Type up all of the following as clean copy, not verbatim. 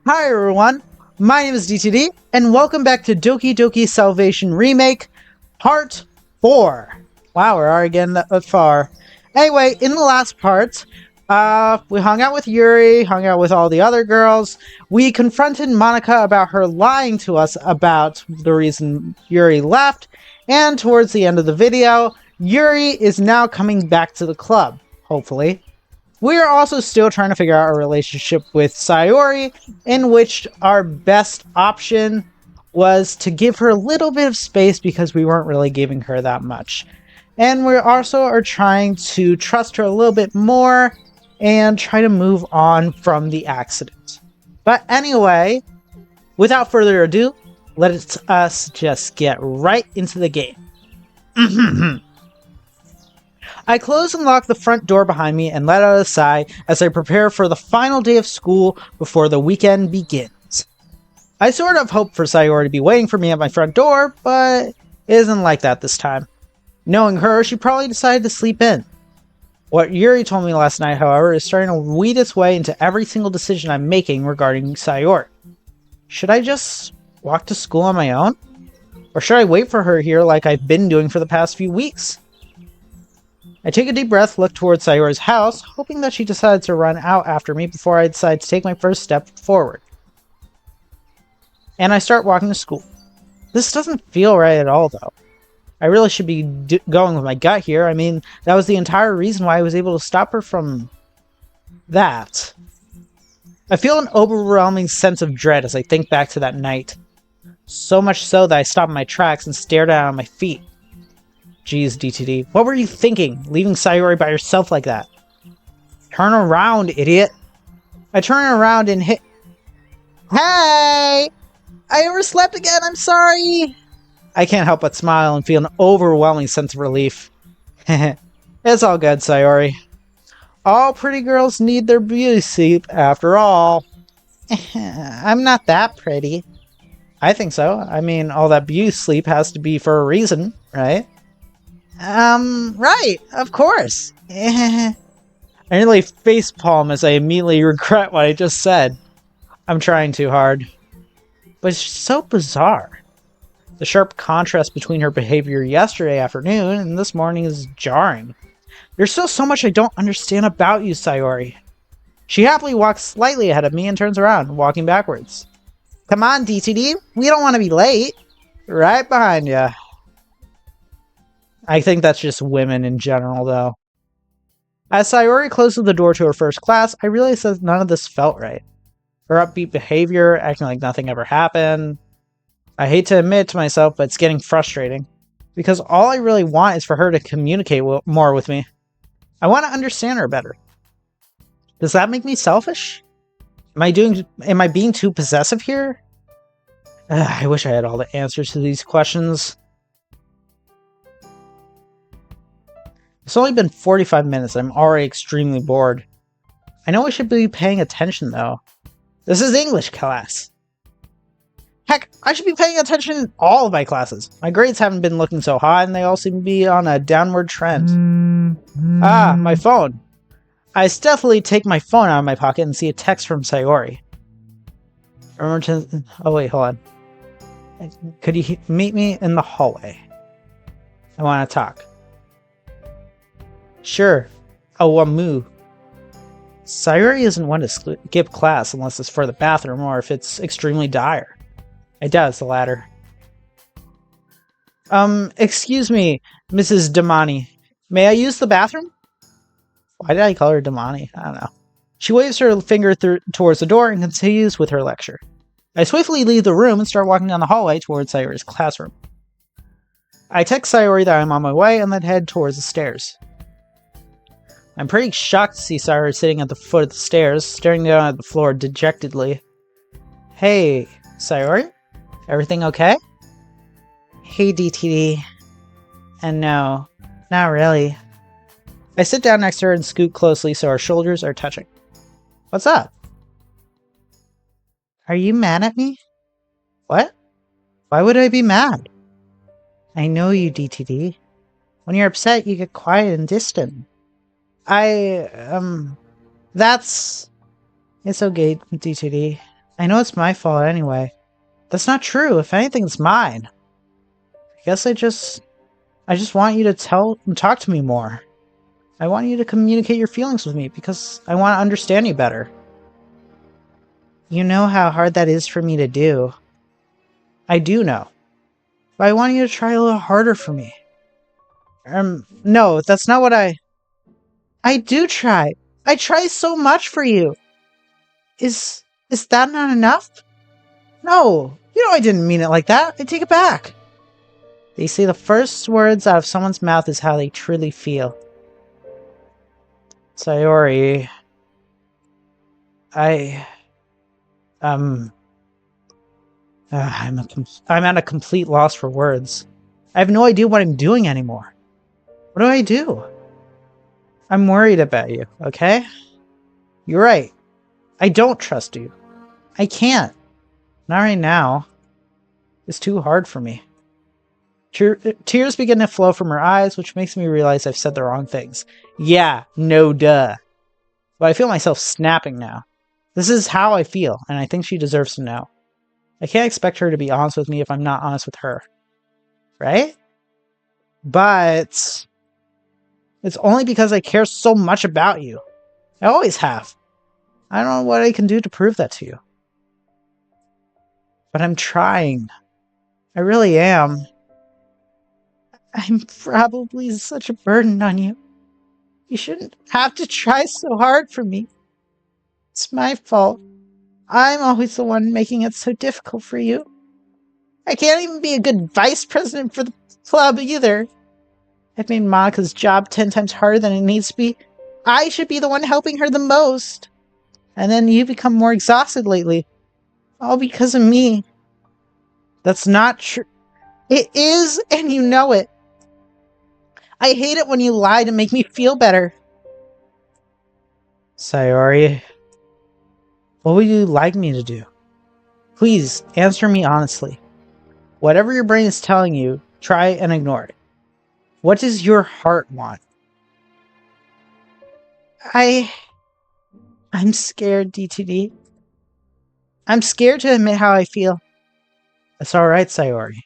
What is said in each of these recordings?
Hi everyone, my name is DTD, and welcome back to Doki Doki Salvation Remake, Part 4. Wow, we're already getting that far. Anyway, in the last part, we hung out with Yuri, hung out with all the other girls. We confronted Monika about her lying to us about the reason Yuri left, and towards the end of the video, Yuri is now coming back to the club, hopefully. We are also still trying to figure out our relationship with Sayori, in which our best option was to give her a little bit of space because we weren't really giving her that much. And we also are trying to trust her a little bit more and try to move on from the accident. But anyway, without further ado, let us just get right into the game. I close and lock the front door behind me and let out a sigh as I prepare for the final day of school before the weekend begins. I sort of hope for Sayori to be waiting for me at my front door, but it isn't like that this time. Knowing her, she probably decided to sleep in. What Yuri told me last night, however, is starting to weed its way into every single decision I'm making regarding Sayori. Should I just walk to school on my own? Or should I wait for her here like I've been doing for the past few weeks? I take a deep breath, look towards Sayori's house, hoping that she decides to run out after me before I decide to take my first step forward. And I start walking to school. This doesn't feel right at all, though. I really should be going with my gut here. I mean, that was the entire reason why I was able to stop her from that. I feel an overwhelming sense of dread as I think back to that night. So much so that I stop in my tracks and stare down at my feet. Jeez, DTD, what were you thinking, leaving Sayori by herself like that? Turn around, idiot. I turn around and hit... Hey! I overslept again, I'm sorry! I can't help but smile and feel an overwhelming sense of relief. It's all good, Sayori. All pretty girls need their beauty sleep, after all. I'm not that pretty. I think so. I mean, all that beauty sleep has to be for a reason, right? Right, of course. I nearly facepalm as I immediately regret what I just said. I'm trying too hard. But it's so bizarre. The sharp contrast between her behavior yesterday afternoon and this morning is jarring. There's still so much I don't understand about you, Sayori. She happily walks slightly ahead of me and turns around, walking backwards. Come on, DTD, we don't want to be late. Right behind ya. I think that's just women in general, though. As Sayori closes the door to her first class, I realize that none of this felt right. Her upbeat behavior, acting like nothing ever happened. I hate to admit it to myself, but it's getting frustrating. Because all I really want is for her to communicate more with me. I want to understand her better. Does that make me selfish? Am I being too possessive here? I wish I had all the answers to these questions. It's only been 45 minutes and I'm already extremely bored. I know I should be paying attention though. This is English class. Heck, I should be paying attention in all of my classes. My grades haven't been looking so hot and they all seem to be on a downward trend. Ah, my phone. I stealthily take my phone out of my pocket and see a text from Sayori. Oh wait, hold on. Could you meet me in the hallway? I want to talk. Sure. Awamu. Sayori isn't one to skip class unless it's for the bathroom or if it's extremely dire. I doubt it's the latter. Excuse me, Mrs. Damani. May I use the bathroom? Why did I call her Damani? I don't know. She waves her finger towards the door and continues with her lecture. I swiftly leave the room and start walking down the hallway towards Sayori's classroom. I text Sayori that I'm on my way and then head towards the stairs. I'm pretty shocked to see Sayori sitting at the foot of the stairs, staring down at the floor dejectedly. Hey, Sayori? Everything okay? Hey, DTD. And no, not really. I sit down next to her and scoot closely so our shoulders are touching. What's up? Are you mad at me? What? Why would I be mad? I know you, DTD. When you're upset, you get quiet and distant. It's okay, DTD. I know it's my fault anyway. That's not true. If anything, it's mine. I guess I just want you to talk to me more. I want you to communicate your feelings with me because I want to understand you better. You know how hard that is for me to do. I do know. But I want you to try a little harder for me. No, that's not what I do try. I try so much for you. Is that not enough? No, you know I didn't mean it like that. I take it back. They say the first words out of someone's mouth is how they truly feel. Sayori, I'm at a complete loss for words. I have no idea what I'm doing anymore. What do I do? I'm worried about you, okay? You're right. I don't trust you. I can't. Not right now. It's too hard for me. Tears begin to flow from her eyes, which makes me realize I've said the wrong things. Yeah, no duh. But I feel myself snapping now. This is how I feel, and I think she deserves to know. I can't expect her to be honest with me if I'm not honest with her. Right? But it's only because I care so much about you. I always have. I don't know what I can do to prove that to you. But I'm trying. I really am. I'm probably such a burden on you. You shouldn't have to try so hard for me. It's my fault. I'm always the one making it so difficult for you. I can't even be a good vice president for the club either. I've made Monika's job 10 times harder than it needs to be. I should be the one helping her the most. And then you become more exhausted lately. All because of me. That's not true. It is, and you know it. I hate it when you lie to make me feel better. Sayori, what would you like me to do? Please, answer me honestly. Whatever your brain is telling you, try and ignore it. What does your heart want? I'm scared, DTD. I'm scared to admit how I feel. That's alright, Sayori.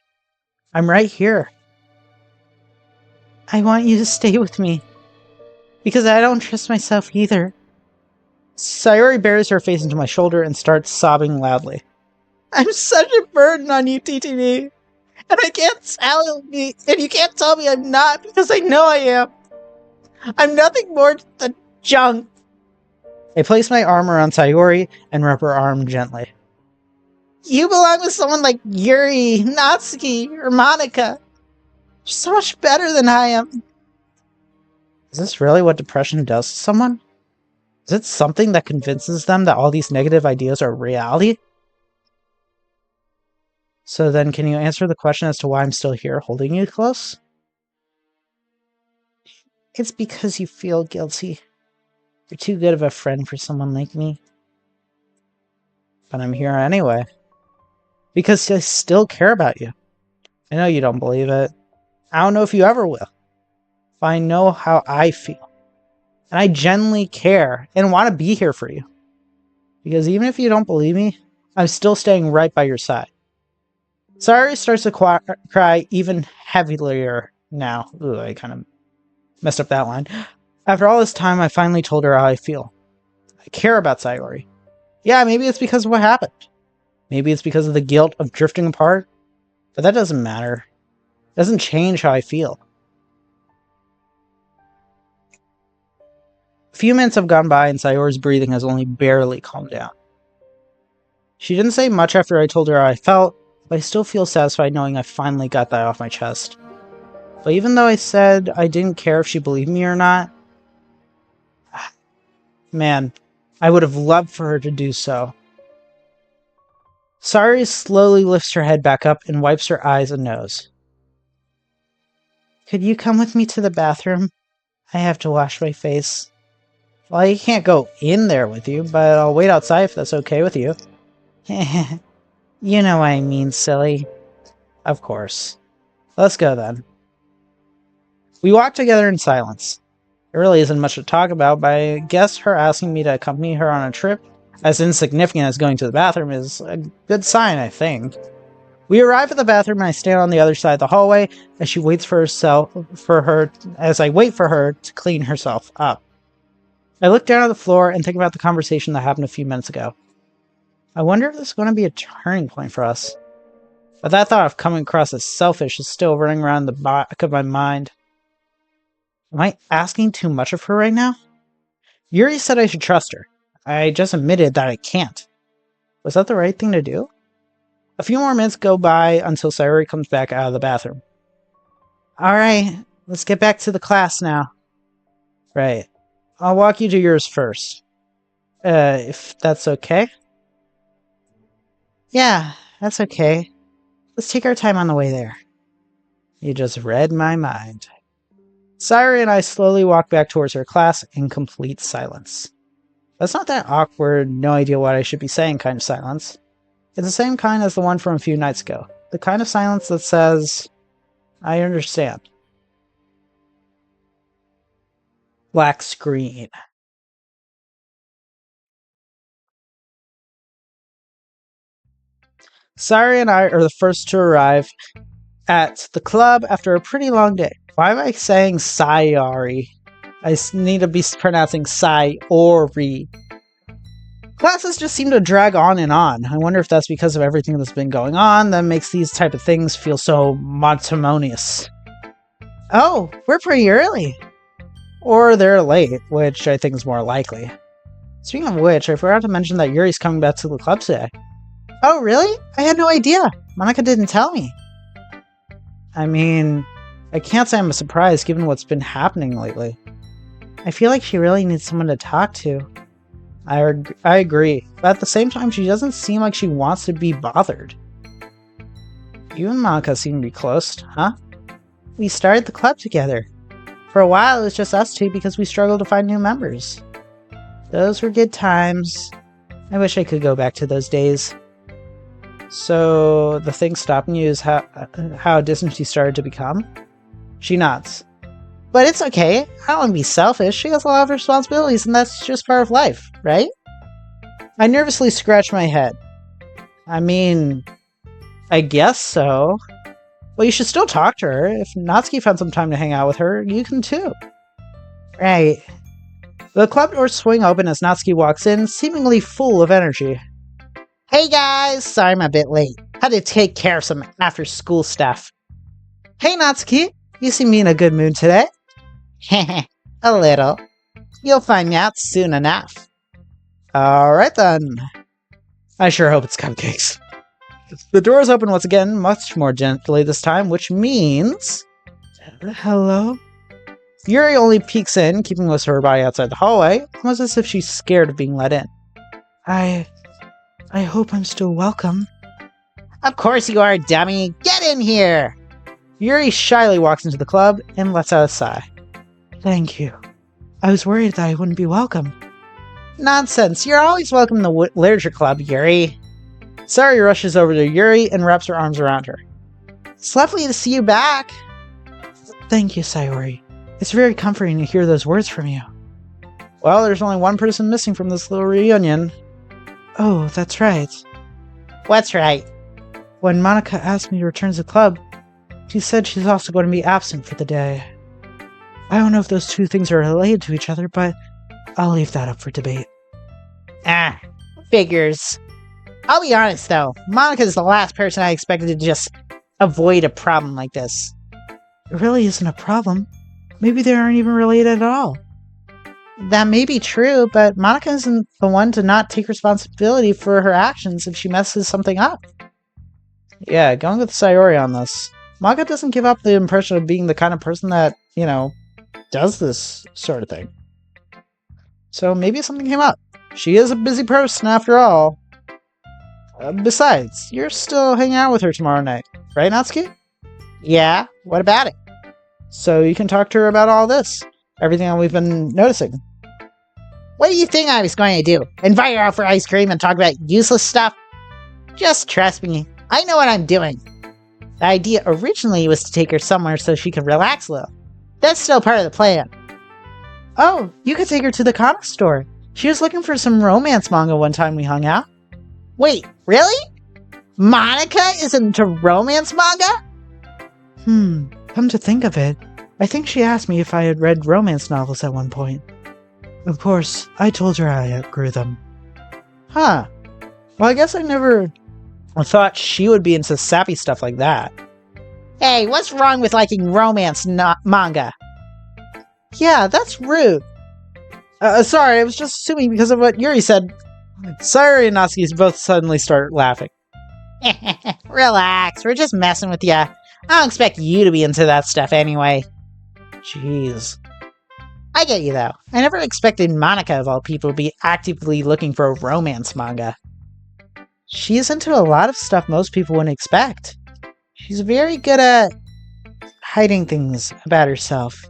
I'm right here. I want you to stay with me. Because I don't trust myself either. Sayori buries her face into my shoulder and starts sobbing loudly. I'm such a burden on you, TTD. And I can't tell me, and you can't tell me I'm not, because I know I am. I'm nothing more than junk. I place my arm around Sayori and rub her arm gently. You belong with someone like Yuri, Natsuki, or Monika. You're so much better than I am. Is this really what depression does to someone? Is it something that convinces them that all these negative ideas are reality? So then, can you answer the question as to why I'm still here holding you close? It's because you feel guilty. You're too good of a friend for someone like me. But I'm here anyway. Because I still care about you. I know you don't believe it. I don't know if you ever will. But I know how I feel. And I genuinely care and want to be here for you. Because even if you don't believe me, I'm still staying right by your side. Sayori starts to cry even heavier now. Ooh, I kind of messed up that line. After all this time, I finally told her how I feel. I care about Sayori. Yeah, maybe it's because of what happened. Maybe it's because of the guilt of drifting apart. But that doesn't matter. It doesn't change how I feel. A few minutes have gone by and Sayori's breathing has only barely calmed down. She didn't say much after I told her how I felt, but I still feel satisfied knowing I finally got that off my chest. But even though I said I didn't care if she believed me or not, man, I would have loved for her to do so. Sayori slowly lifts her head back up and wipes her eyes and nose. Could you come with me to the bathroom? I have to wash my face. Well, I can't go in there with you, but I'll wait outside if that's okay with you. You know what I mean, silly. Of course. Let's go then. We walk together in silence. There really isn't much to talk about, but I guess her asking me to accompany her on a trip As insignificant as going to the bathroom is a good sign, I think. We arrive at the bathroom and I stand on the other side of the hallway as she waits as I wait for her to clean herself up. I look down at the floor and think about the conversation that happened a few minutes ago. I wonder if this is going to be a turning point for us. But that thought of coming across as selfish is still running around the back of my mind. Am I asking too much of her right now? Yuri said I should trust her. I just admitted that I can't. Was that the right thing to do? A few more minutes go by until Sayori comes back out of the bathroom. Alright, let's get back to the class now. Right. I'll walk you to yours first. If that's okay? Yeah, that's okay. Let's take our time on the way there. You just read my mind. Sayori and I slowly walk back towards her class in complete silence. That's not that awkward, no idea what I should be saying kind of silence. It's the same kind as the one from a few nights ago. The kind of silence that says, I understand. Black screen. Sayori and I are the first to arrive at the club after a pretty long day. Why am I saying Sayori? I need to be pronouncing Sayori. Classes just seem to drag on and on. I wonder if that's because of everything that's been going on that makes these type of things feel so monotonous. Oh, we're pretty early. Or they're late, which I think is more likely. Speaking of which, I forgot to mention that Yuri's coming back to the club today. Oh, really? I had no idea. Monika didn't tell me. I mean, I can't say I'm surprised given what's been happening lately. I feel like she really needs someone to talk to. I agree, but at the same time, she doesn't seem like she wants to be bothered. You and Monika seem to be close, huh? We started the club together. For a while, it was just us two because we struggled to find new members. Those were good times. I wish I could go back to those days. So, the thing stopping you is how distant she started to become? She nods. But it's okay. I don't want to be selfish. She has a lot of responsibilities, and that's just part of life, right? I nervously scratch my head. I mean, I guess so. Well, you should still talk to her. If Natsuki found some time to hang out with her, you can too. Right. The club doors swing open as Natsuki walks in, seemingly full of energy. Hey guys! Sorry I'm a bit late. Had to take care of some after-school stuff. Hey Natsuki! You seem to be in a good mood today. Heh, a little. You'll find out soon enough. Alright then. I sure hope it's cupcakes. The doors open once again, much more gently this time, which means... Hello? Yuri only peeks in, keeping most of her body outside the hallway, almost as if she's scared of being let in. I hope I'm still welcome. Of course you are, dummy! Get in here! Yuri shyly walks into the club and lets out a sigh. Thank you. I was worried that I wouldn't be welcome. Nonsense, you're always welcome in the literature club, Yuri. Sayori rushes over to Yuri and wraps her arms around her. It's lovely to see you back. Thank you, Sayori. It's very comforting to hear those words from you. Well, there's only one person missing from this little reunion. Oh, that's right. What's right? When Monika asked me to return to the club, she said she's also going to be absent for the day. I don't know if those two things are related to each other, but I'll leave that up for debate. Ah, figures. I'll be honest though, Monika's the last person I expected to just avoid a problem like this. It really isn't a problem. Maybe they aren't even related at all. That may be true, but Monika isn't the one to not take responsibility for her actions if she messes something up. Yeah, going with Sayori on this. Monika doesn't give up the impression of being the kind of person that, does this sort of thing. So maybe something came up. She is a busy person after all. Besides, you're still hanging out with her tomorrow night, right, Natsuki? Yeah, what about it? So you can talk to her about all this. Everything that we've been noticing. What do you think I was going to do? Invite her out for ice cream and talk about useless stuff? Just trust me. I know what I'm doing. The idea originally was to take her somewhere so she could relax a little. That's still part of the plan. Oh, you could take her to the comic store. She was looking for some romance manga one time we hung out. Wait, really? Monika is into romance manga? Come to think of it, I think she asked me if I had read romance novels at one point. Of course, I told her I outgrew them. Huh. Well, I guess I never thought she would be into sappy stuff like that. Hey, what's wrong with liking romance manga? Yeah, that's rude. Sorry, I was just assuming because of what Yuri said. Sayori and Natsuki both suddenly start laughing. Relax, we're just messing with ya. I don't expect you to be into that stuff anyway. Jeez. I get you, though. I never expected Monika, of all people, to be actively looking for a romance manga. She's into a lot of stuff most people wouldn't expect. She's very good at hiding things about herself.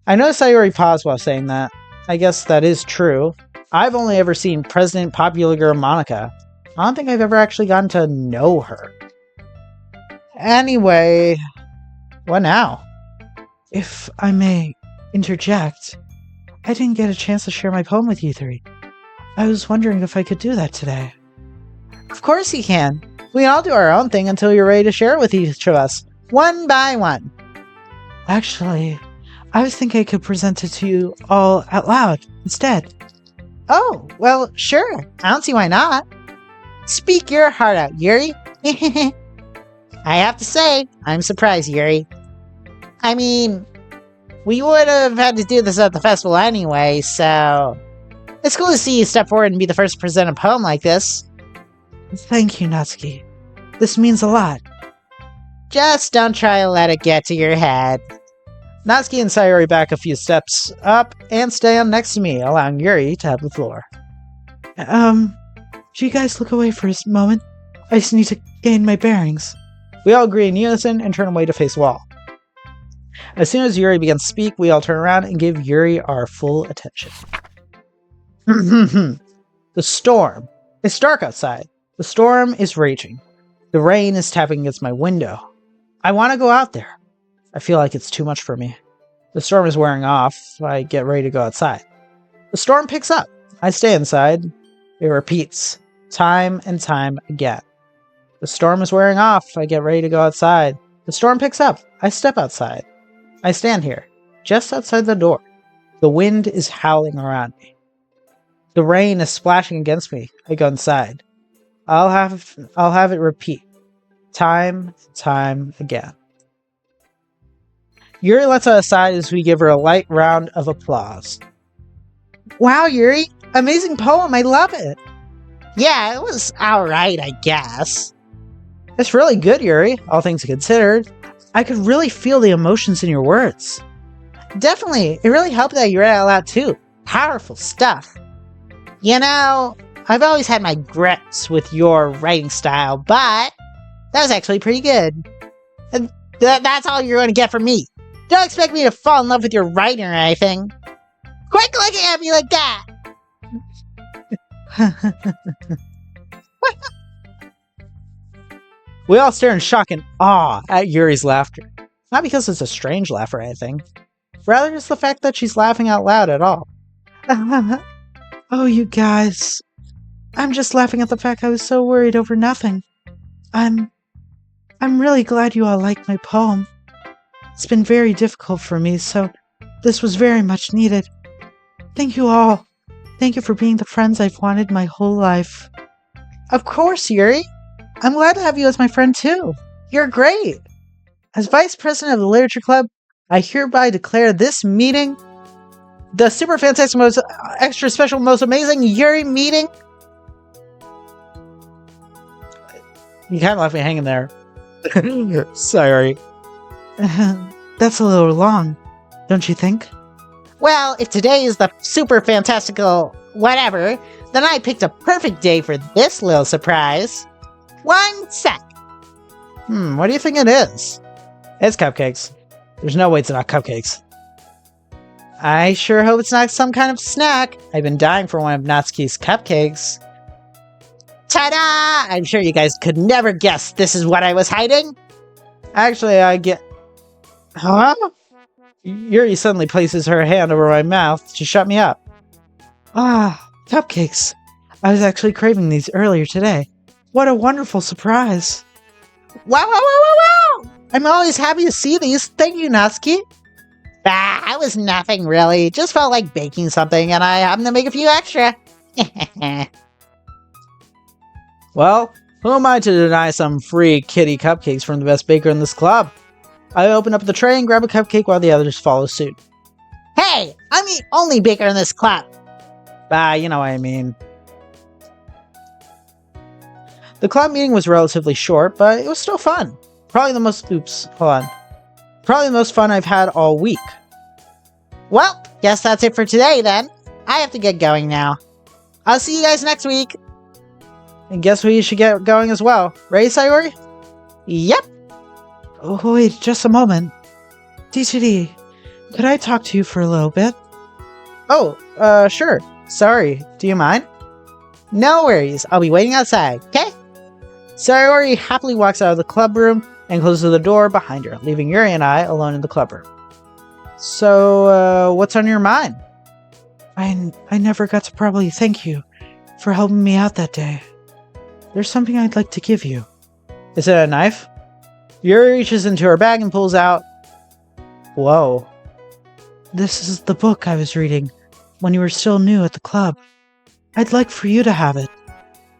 I noticed Sayori paused while saying that. I guess that is true. I've only ever seen President Popular Girl Monika. I don't think I've ever actually gotten to know her. Anyway, what now? If I may interject, I didn't get a chance to share my poem with you three. I was wondering if I could do that today. Of course you can. We all do our own thing until you're ready to share it with each of us, one by one. Actually, I was thinking I could present it to you all out loud instead. Oh, well, sure. I don't see why not. Speak your heart out, Yuri. I have to say, I'm surprised, Yuri. I mean, we would have had to do this at the festival anyway, so it's cool to see you step forward and be the first to present a poem like this. Thank you, Natsuki. This means a lot. Just don't try to let it get to your head. Natsuki and Sayori back a few steps up and stand next to me, allowing Yuri to have the floor. Do you guys look away for a moment? I just need to gain my bearings. We all agree in unison and turn away to face the wall. As soon as Yuri begins to speak, we all turn around and give Yuri our full attention. The storm. It's dark outside. The storm is raging. The rain is tapping against my window. I want to go out there. I feel like it's too much for me. The storm is wearing off. I get ready to go outside. The storm picks up. I stay inside. It repeats. Time and time again. The storm is wearing off. I get ready to go outside. The storm picks up. I step outside. I stand here, just outside the door. The wind is howling around me. The rain is splashing against me. I go inside. I'll have it repeat. Time and time again. Yuri lets us aside as we give her a light round of applause. Wow, Yuri! Amazing poem, I love it! Yeah, it was alright, I guess. It's really good, Yuri, all things considered. I could really feel the emotions in your words. Definitely, it really helped that you read it out loud too. Powerful stuff. You know, I've always had my gripes with your writing style, but that was actually pretty good. And that's all you're going to get from me. Don't expect me to fall in love with your writing or anything. Quit looking at me like that! We all stare in shock and awe at Yuri's laughter. Not because it's a strange laugh or anything. Rather, it's the fact that she's laughing out loud at all. Oh, you guys. I'm just laughing at the fact I was so worried over nothing. I'm really glad you all liked my poem. It's been very difficult for me, so this was very much needed. Thank you all. Thank you for being the friends I've wanted my whole life. Of course, Yuri. I'm glad to have you as my friend too. You're great. As Vice President of the Literature Club, I hereby declare this meeting the super fantastic, most extra special, most amazing Yuri meeting. You kind of left me hanging there. Sorry. That's a little long, don't you think? Well, if today is the super fantastical whatever, then I picked a perfect day for this little surprise. One sec. What do you think it is? It's cupcakes. There's no way it's not cupcakes. I sure hope it's not some kind of snack. I've been dying for one of Natsuki's cupcakes. Ta-da! I'm sure you guys could never guess this is what I was hiding. Actually, I get... Huh? Yuri suddenly places her hand over my mouth to shut me up. Ah, cupcakes. I was actually craving these earlier today. What a wonderful surprise. Wow, wow, wow, wow, wow! I'm always happy to see these. Thank you, Natsuki. Ah, it was nothing really. Just felt like baking something and I happened to make a few extra. Well, who am I to deny some free kitty cupcakes from the best baker in this club? I open up the tray and grab a cupcake while the others follow suit. Hey, I'm the only baker in this club. You know what I mean. The club meeting was relatively short, but it was still fun. Probably the most fun I've had all week. Well, guess that's it for today then. I have to get going now. I'll see you guys next week. And guess we should get going as well. Right, Sayori? Yep. Oh, wait, just a moment. D2D, could I talk to you for a little bit? Oh, sure. Sorry, do you mind? No worries, I'll be waiting outside, okay? Sayori happily walks out of the club room and closes the door behind her, leaving Yuri and I alone in the club room. So, what's on your mind? I never got to probably thank you for helping me out that day. There's something I'd like to give you. Is it a knife? Yuri reaches into her bag and pulls out... Whoa. This is the book I was reading when you were still new at the club. I'd like for you to have it.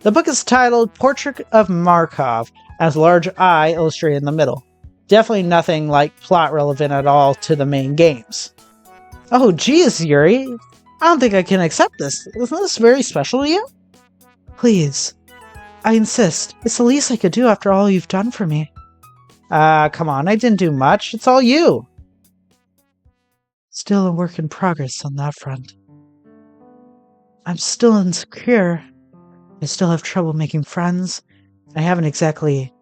The book is titled Portrait of Markov, as a large eye illustrated in the middle. Definitely nothing like plot relevant at all to the main games. Oh geez, Yuri. I don't think I can accept this. Isn't this very special to you? Please. I insist. It's the least I could do after all you've done for me. Come on, I didn't do much. It's all you. Still a work in progress on that front. I'm still insecure. I still have trouble making friends. I haven't exactly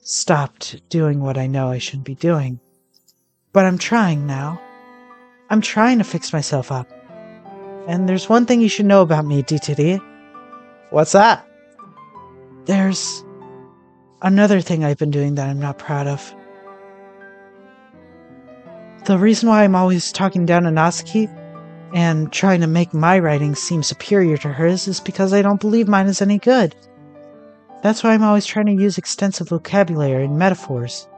stopped doing what I know I shouldn't be doing. But I'm trying now. I'm trying to fix myself up. And there's one thing you should know about me, D2D. What's that? There's another thing I've been doing that I'm not proud of. The reason why I'm always talking down to Natsuki and trying to make my writing seem superior to hers is because I don't believe mine is any good. That's why I'm always trying to use extensive vocabulary and metaphors.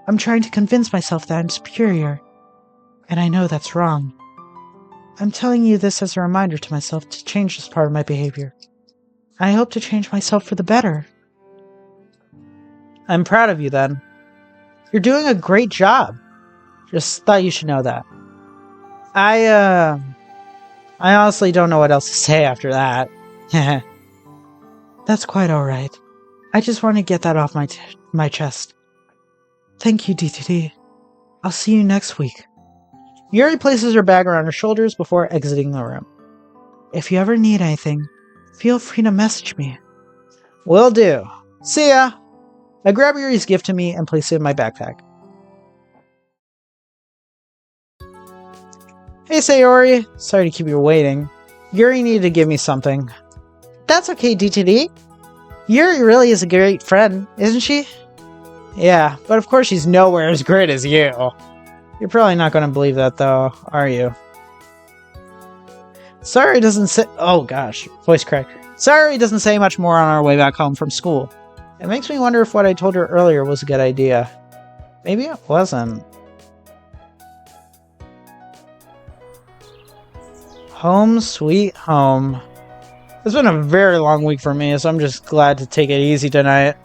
I'm trying to convince myself that I'm superior, and I know that's wrong. I'm telling you this as a reminder to myself to change this part of my behavior. I hope to change myself for the better. I'm proud of you then. You're doing a great job. Just thought you should know that. I honestly don't know what else to say after that. That's quite alright. I just want to get that off my chest. Thank you, D2D. I'll see you next week. Yuri places her bag around her shoulders before exiting the room. If you ever need anything, feel free to message me. Will do. See ya! I grab Yuri's gift to me and place it in my backpack. Hey Sayori, sorry to keep you waiting. Yuri needed to give me something. That's okay, D2D. Yuri really is a great friend, isn't she? Yeah, but of course she's nowhere as great as you. You're probably not going to believe that though, are you? Sayori doesn't say- oh gosh, voice crack. Sayori doesn't say much more on our way back home from school. It makes me wonder if what I told her earlier was a good idea. Maybe it wasn't. Home sweet home. It's been a very long week for me, so I'm just glad to take it easy tonight.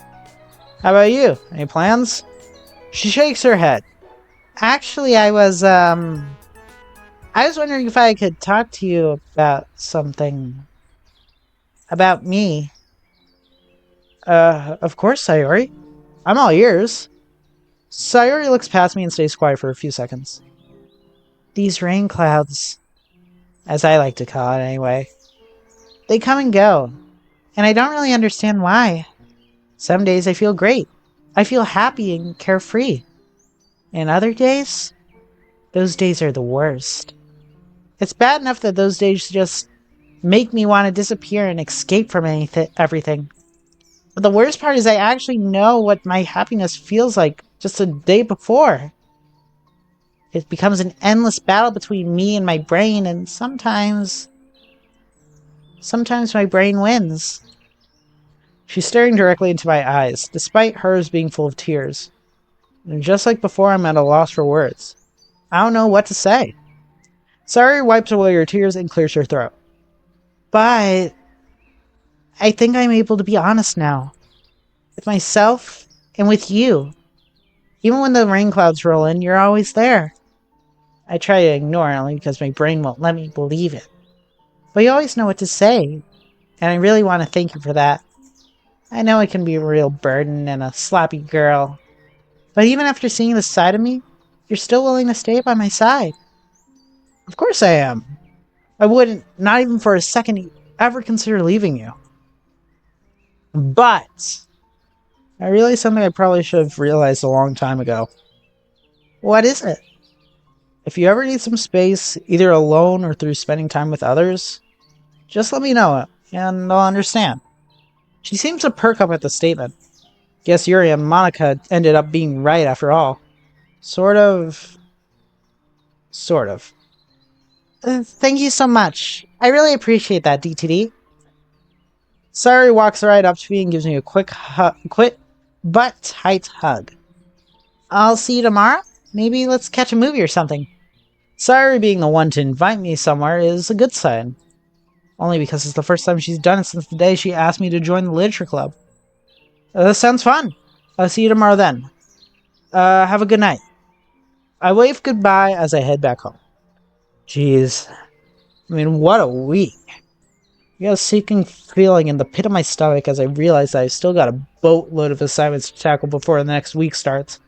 How about you? Any plans? She shakes her head. Actually, I was wondering if I could talk to you about something. About me. Of course, Sayori. I'm all ears. Sayori looks past me and stays quiet for a few seconds. These rain clouds, as I like to call it anyway, they come and go, and I don't really understand why. Some days I feel great. I feel happy and carefree. And other days, those days are the worst. It's bad enough that those days just make me want to disappear and escape from everything. But the worst part is I actually know what my happiness feels like just a day before. It becomes an endless battle between me and my brain, and sometimes Sometimes my brain wins. She's staring directly into my eyes, despite hers being full of tears. And just like before, I'm at a loss for words. I don't know what to say. Sayuri wipes away her tears and clears her throat. But I think I'm able to be honest now. With myself and with you. Even when the rain clouds roll in, you're always there. I try to ignore it only because my brain won't let me believe it. But you always know what to say, and I really want to thank you for that. I know it can be a real burden and a sloppy girl, but even after seeing this side of me, you're still willing to stay by my side. Of course I am. I wouldn't, not even for a second, ever consider leaving you. But I realized something I probably should have realized a long time ago. What is it? If you ever need some space, either alone or through spending time with others, just let me know, and I'll understand. She seems to perk up at the statement. Guess Yuri and Monika ended up being right after all. Sort of. Sort of. Thank you so much. I really appreciate that, DTD. Sayuri walks right up to me and gives me a quick but tight hug. I'll see you tomorrow? Maybe let's catch a movie or something. Sayuri being the one to invite me somewhere is a good sign. Only because it's the first time she's done it since the day she asked me to join the literature club. Sounds fun. I'll see you tomorrow then. Have a good night. I wave goodbye as I head back home. Jeez. I mean, what a week. I got a sinking feeling in the pit of my stomach as I realize that I've still got a boatload of assignments to tackle before the next week starts.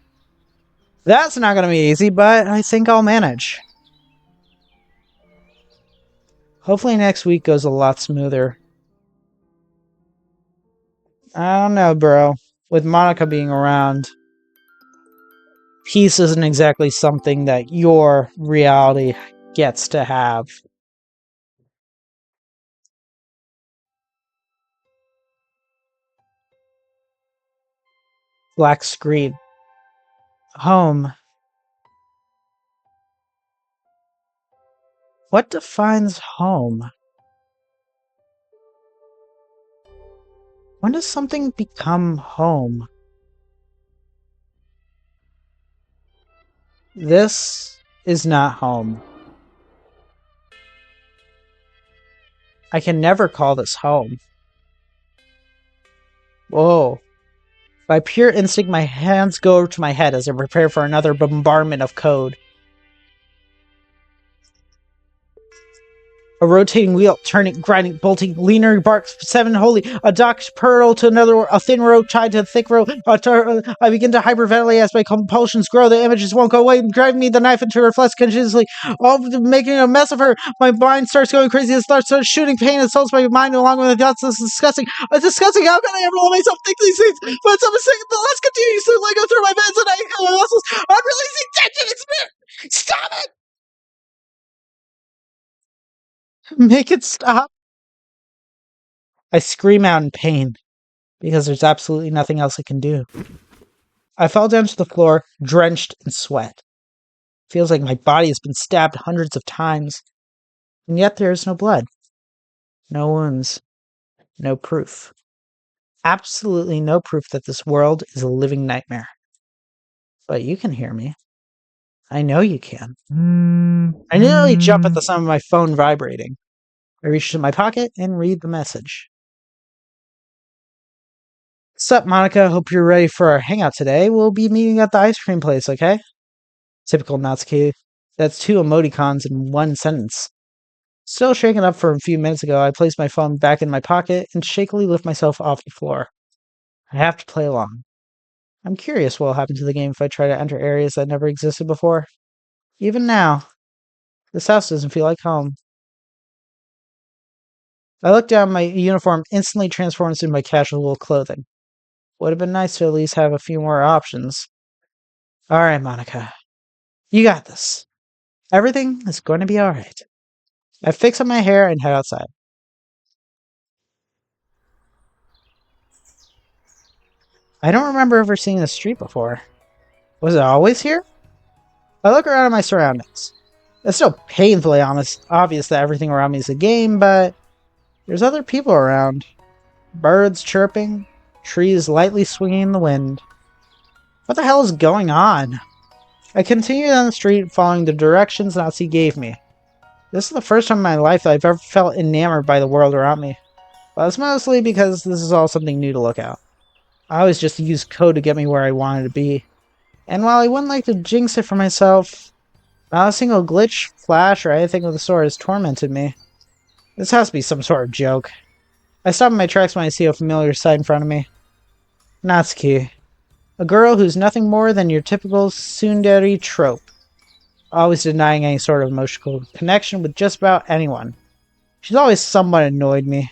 That's not going to be easy, but I think I'll manage. Hopefully next week goes a lot smoother. I don't know, bro. With Monika being around, peace isn't exactly something that your reality gets to have. Black screen. Home. What defines home? When does something become home? This is not home. I can never call this home. Whoa. By pure instinct, my hands go to my head as I prepare for another bombardment of code. A rotating wheel, turning, grinding, bolting, leaner barks, 7 holy, a dock pearl to another, a thin rope tied to a thick rope. I begin to hyperventilate as my compulsions grow. The images won't go away, driving me the knife into her flesh continuously, all making a mess of her. My mind starts going crazy. It starts shooting pain and assaults my mind along with the thoughts. It's disgusting. It's disgusting. How can I ever let myself think these things? But some second, the lust continues to go through my veins and my muscles. I'm releasing tension. Stop it! Make it stop. I scream out in pain, because there's absolutely nothing else I can do. I fall down to the floor, drenched in sweat. Feels like my body has been stabbed hundreds of times, and yet there is no blood. No wounds. No proof. Absolutely no proof that this world is a living nightmare. But you can hear me. I know you can. I nearly jump at the sound of my phone vibrating. I reach into my pocket and read the message. Sup, Monika? Hope you're ready for our hangout today. We'll be meeting at the ice cream place, okay? Typical Natsuki. That's 2 emoticons in one sentence. Still shaken up from a few minutes ago, I place my phone back in my pocket and shakily lift myself off the floor. I have to play along. I'm curious what will happen to the game if I try to enter areas that never existed before. Even now, this house doesn't feel like home. I look down, my uniform instantly transforms into my casual clothing. Would have been nice to at least have a few more options. Alright, Monika. You got this. Everything is going to be alright. I fix up my hair and head outside. I don't remember ever seeing this street before. Was it always here? I look around at my surroundings. It's still painfully obvious that everything around me is a game, but There's other people around. Birds chirping, trees lightly swinging in the wind. What the hell is going on? I continued down the street, following the directions Natsuki gave me. This is the first time in my life that I've ever felt enamored by the world around me. But it's mostly because this is all something new to look at. I always just used code to get me where I wanted to be. And while I wouldn't like to jinx it for myself, not a single glitch, flash, or anything of the sort has tormented me. This has to be some sort of joke. I stop in my tracks when I see a familiar sight in front of me. Natsuki. A girl who's nothing more than your typical tsundere trope. Always denying any sort of emotional connection with just about anyone. She's always somewhat annoyed me.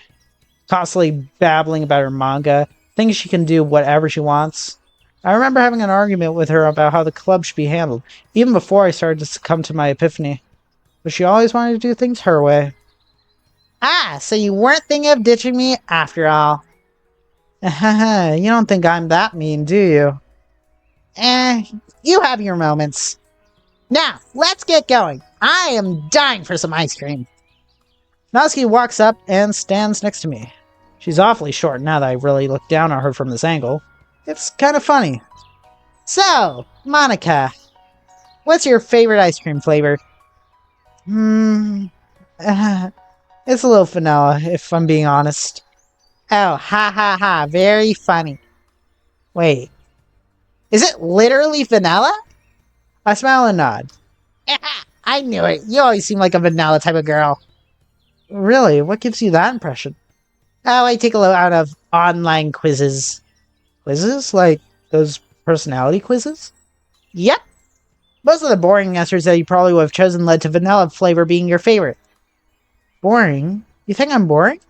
Constantly babbling about her manga, thinking she can do whatever she wants. I remember having an argument with her about how the club should be handled, even before I started to succumb to my epiphany. But she always wanted to do things her way. Ah, so you weren't thinking of ditching me after all. You don't think I'm that mean, do you? You have your moments. Now, let's get going. I am dying for some ice cream. Natsuki walks up and stands next to me. She's awfully short now that I really look down on her from this angle. It's kind of funny. So, Monika, what's your favorite ice cream flavor? It's a little vanilla, if I'm being honest. Oh, ha ha ha, very funny. Wait, is it literally vanilla? I smile and nod. I knew it. You always seem like a vanilla type of girl. Really? What gives you that impression? Oh, I take a lot of online quizzes. Quizzes? Like those personality quizzes? Yep. Most of the boring answers that you probably would have chosen led to vanilla flavor being your favorite. Boring? You think I'm boring?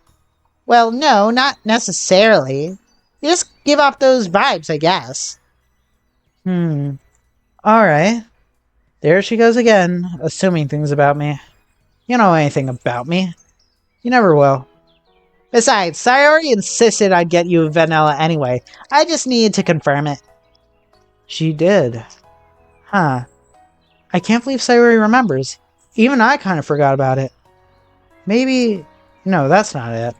Well, no, not necessarily. You just give off those vibes, I guess. Alright. There she goes again, assuming things about me. You don't know anything about me. You never will. Besides, Sayori insisted I'd get you vanilla anyway. I just needed to confirm it. She did. Huh. I can't believe Sayori remembers. Even I kind of forgot about it. Maybe... No, that's not it.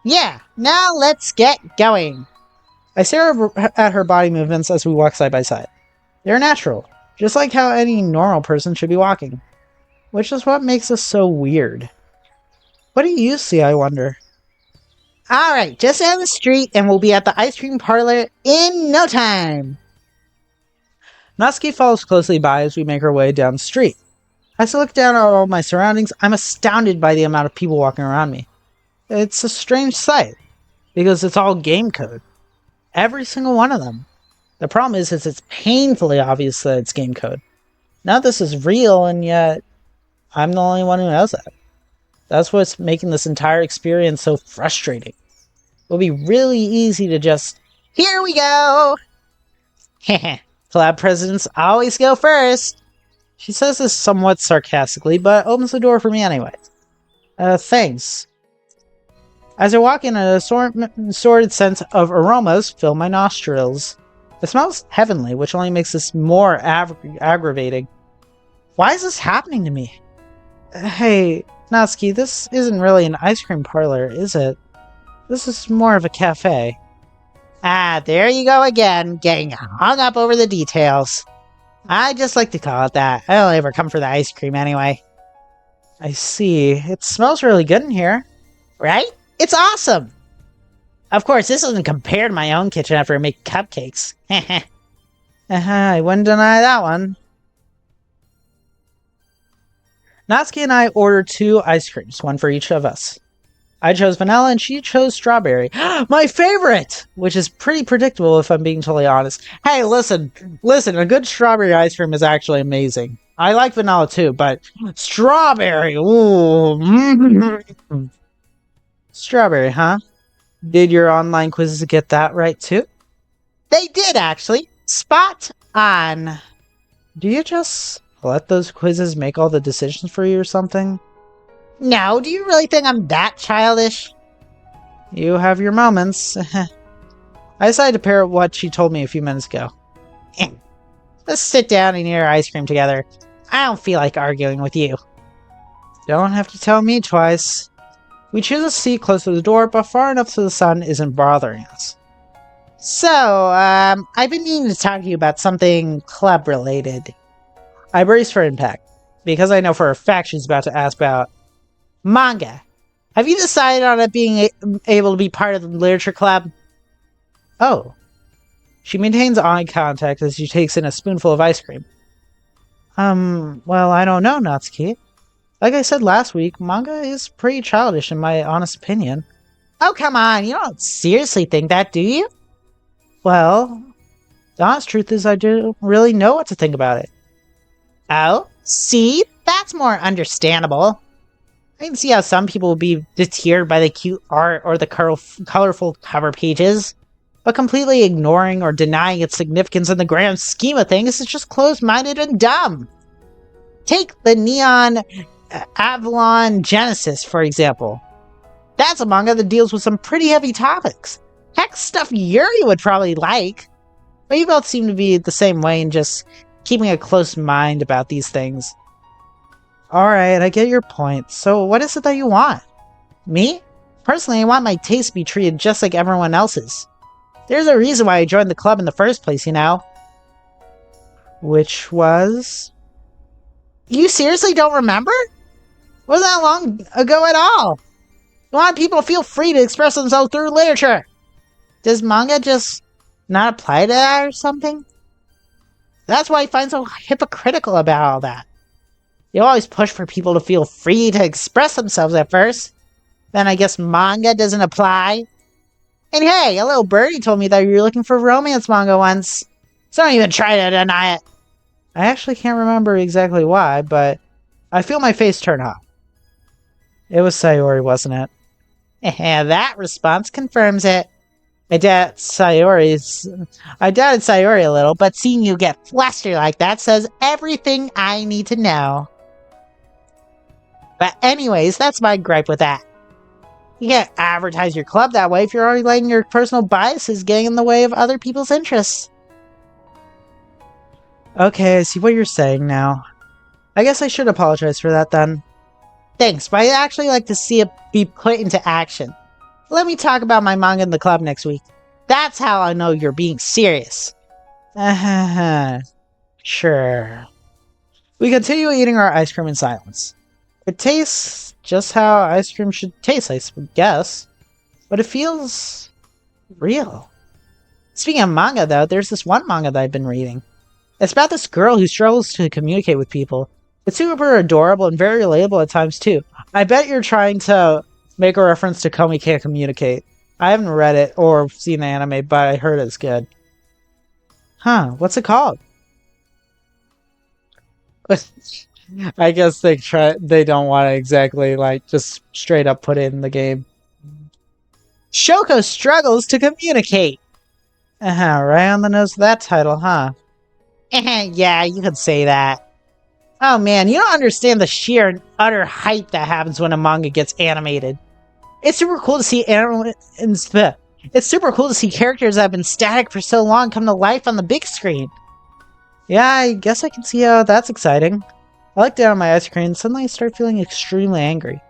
Yeah, now let's get going. I stare at her body movements as we walk side by side. They're natural, just like how any normal person should be walking. Which is what makes us so weird. What do you see, I wonder? Alright, just down the street and we'll be at the ice cream parlor in no time. Natsuki follows closely by as we make our way down the street. As I look down at all my surroundings, I'm astounded by the amount of people walking around me. It's a strange sight, because it's all game code. Every single one of them. The problem is it's painfully obvious that it's game code. Now this is real, and yet I'm the only one who knows that. That's what's making this entire experience so frustrating. It'll be really easy to just, here we go! Heh, collab presidents always go first! She says this somewhat sarcastically, but opens the door for me anyway. Thanks. As I walk in, an assorted sense of aromas fill my nostrils. It smells heavenly, which only makes this more aggravating. Why is this happening to me? Hey, Natsuki, this isn't really an ice cream parlor, is it? This is more of a cafe. Ah, there you go again, getting hung up over the details. I just like to call it that. I don't ever come for the ice cream anyway. I see. It smells really good in here. Right? It's awesome! Of course, this doesn't compare to my own kitchen after I make cupcakes. I wouldn't deny that one. Natsuki and I ordered 2 ice creams, one for each of us. I chose vanilla and she chose strawberry. My favorite! Which is pretty predictable if I'm being totally honest. Hey, listen, a good strawberry ice cream is actually amazing. I like vanilla too, but strawberry, ooh. Strawberry, huh? Did your online quizzes get that right too? They did, actually. Spot on. Do you just let those quizzes make all the decisions for you or something? No, do you really think I'm that childish? You have your moments. I decided to pair what she told me a few minutes ago. Let's sit down and eat our ice cream together. I don't feel like arguing with you. Don't have to tell me twice. We choose a seat close to the door, but far enough so the sun isn't bothering us. So, I've been meaning to talk to you about something club-related. I brace for impact, because I know for a fact she's about to ask about manga. Have you decided on it being able to be part of the literature club? Oh. She maintains eye contact as she takes in a spoonful of ice cream. Well, I don't know, Natsuki. Like I said last week, manga is pretty childish in my honest opinion. Oh, come on, you don't seriously think that, do you? Well, the honest truth is I don't really know what to think about it. Oh? See? That's more understandable. I can see how some people will be deterred by the cute art or the colorful cover pages, but completely ignoring or denying its significance in the grand scheme of things is just closed-minded and dumb. Take the Neon Avalon Genesis, for example. That's a manga that deals with some pretty heavy topics. Heck, stuff Yuri would probably like. But you both seem to be the same way in just keeping a close mind about these things. Alright, I get your point. So what is it that you want? Me? Personally, I want my taste to be treated just like everyone else's. There's a reason why I joined the club in the first place, you know? Which was? You seriously don't remember? It wasn't that long ago at all. You want people to feel free to express themselves through literature. Does manga just not apply to that or something? That's why I find so hypocritical about all that. You always push for people to feel free to express themselves at first. Then I guess manga doesn't apply. And hey, a little birdie told me that you were looking for romance manga once. So don't even try to deny it. I actually can't remember exactly why, but I feel my face turn hot. It was Sayori, wasn't it? That response confirms it. I doubted Sayori a little, but seeing you get flustered like that says everything I need to know. But anyways, that's my gripe with that. You can't advertise your club that way if you're already letting your personal biases getting in the way of other people's interests. Okay, I see what you're saying now. I guess I should apologize for that then. Thanks, but I'd actually like to see it be put into action. Let me talk about my manga in the club next week. That's how I know you're being serious. Sure. We continue eating our ice cream in silence. It tastes just how ice cream should taste, I guess. But it feels real. Speaking of manga, though, there's this one manga that I've been reading. It's about this girl who struggles to communicate with people. It's super adorable and very relatable at times, too. I bet you're trying to make a reference to Komi Can't Communicate. I haven't read it or seen the anime, but I heard it's good. Huh, what's it called? I guess they don't want to exactly, like, just straight up put it in the game. Shoko struggles to communicate! Right on the nose of that title, huh? Yeah, you could say that. Oh man, you don't understand the sheer and utter hype that happens when a manga gets animated. It's super cool to see It's super cool to see characters that have been static for so long come to life on the big screen. Yeah, I guess I can see how that's exciting. I look down at my ice cream and suddenly I start feeling extremely angry.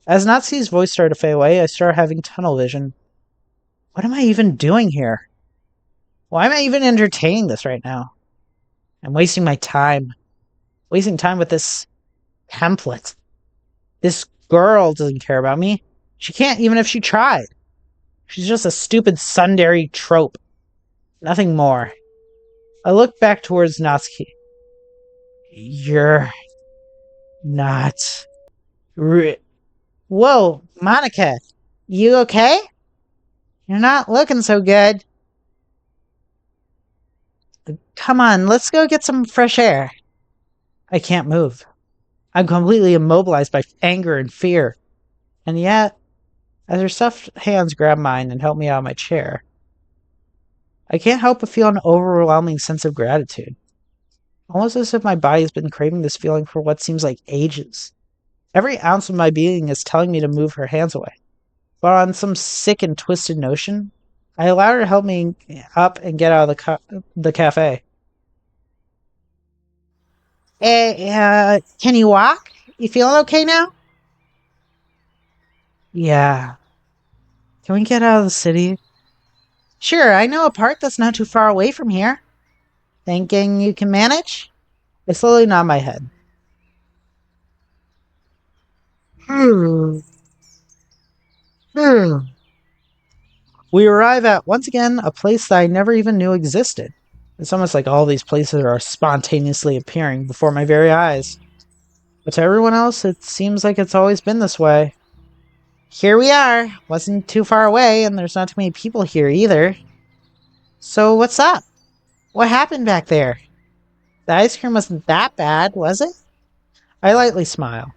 As Natsuki's voice started to fade away, I started having tunnel vision. What am I even doing here? Why am I even entertaining this right now? I'm wasting my time. Wasting time with this template. This girl doesn't care about me. She can't even if she tried. She's just a stupid tsundere trope. Nothing more. I look back towards Natsuki. You're not... Whoa, Monika. You okay? You're not looking so good. Come on, let's go get some fresh air. I can't move. I'm completely immobilized by anger and fear. And yet, as her soft hands grab mine and help me out of my chair, I can't help but feel an overwhelming sense of gratitude. Almost as if my body has been craving this feeling for what seems like ages. Every ounce of my being is telling me to move her hands away. But on some sick and twisted notion, I allowed her to help me up and get out of the cafe. Hey, can you walk? You feeling okay now? Yeah. Can we get out of the city? Sure, I know a park that's not too far away from here. Thinking you can manage? I slowly nod my head. Hmm. Hmm. We arrive at, once again, a place that I never even knew existed. It's almost like all these places are spontaneously appearing before my very eyes. But to everyone else, it seems like it's always been this way. Here we are. Wasn't too far away, and there's not too many people here either. So what's up? What happened back there? The ice cream wasn't that bad, was it? I lightly smile.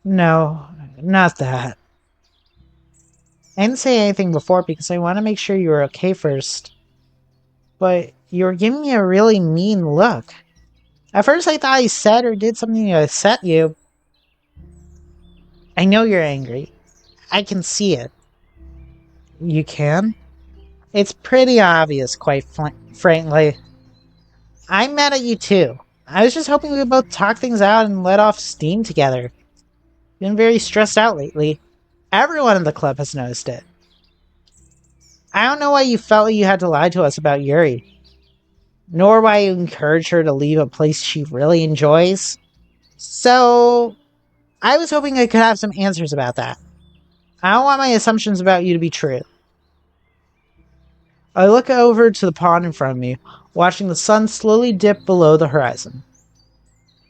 No, not that. I didn't say anything before because I want to make sure you were okay first. But you were giving me a really mean look. At first I thought I said or did something to upset you. I know you're angry. I can see it. You can? It's pretty obvious, quite frankly. I'm mad at you too. I was just hoping we could both talk things out and let off steam together. Been very stressed out lately. Everyone in the club has noticed it. I don't know why you felt like you had to lie to us about Yuri, nor why you encouraged her to leave a place she really enjoys. So, I was hoping I could have some answers about that. I don't want my assumptions about you to be true. I look over to the pond in front of me, watching the sun slowly dip below the horizon.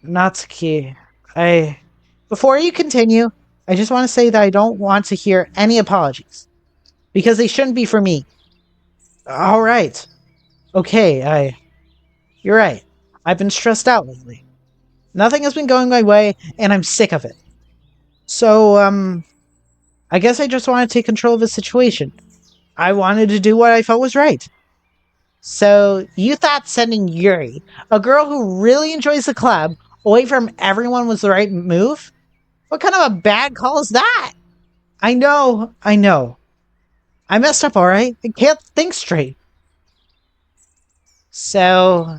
Natsuki, I... Before you continue, I just want to say that I don't want to hear any apologies. Because they shouldn't be for me. Alright. Okay, You're right. I've been stressed out lately. Nothing has been going my way, and I'm sick of it. So, I guess I just want to take control of the situation. I wanted to do what I felt was right. So, you thought sending Yuri, a girl who really enjoys the club, away from everyone was the right move? What kind of a bad call is that? I know. I messed up, alright? I can't think straight. So,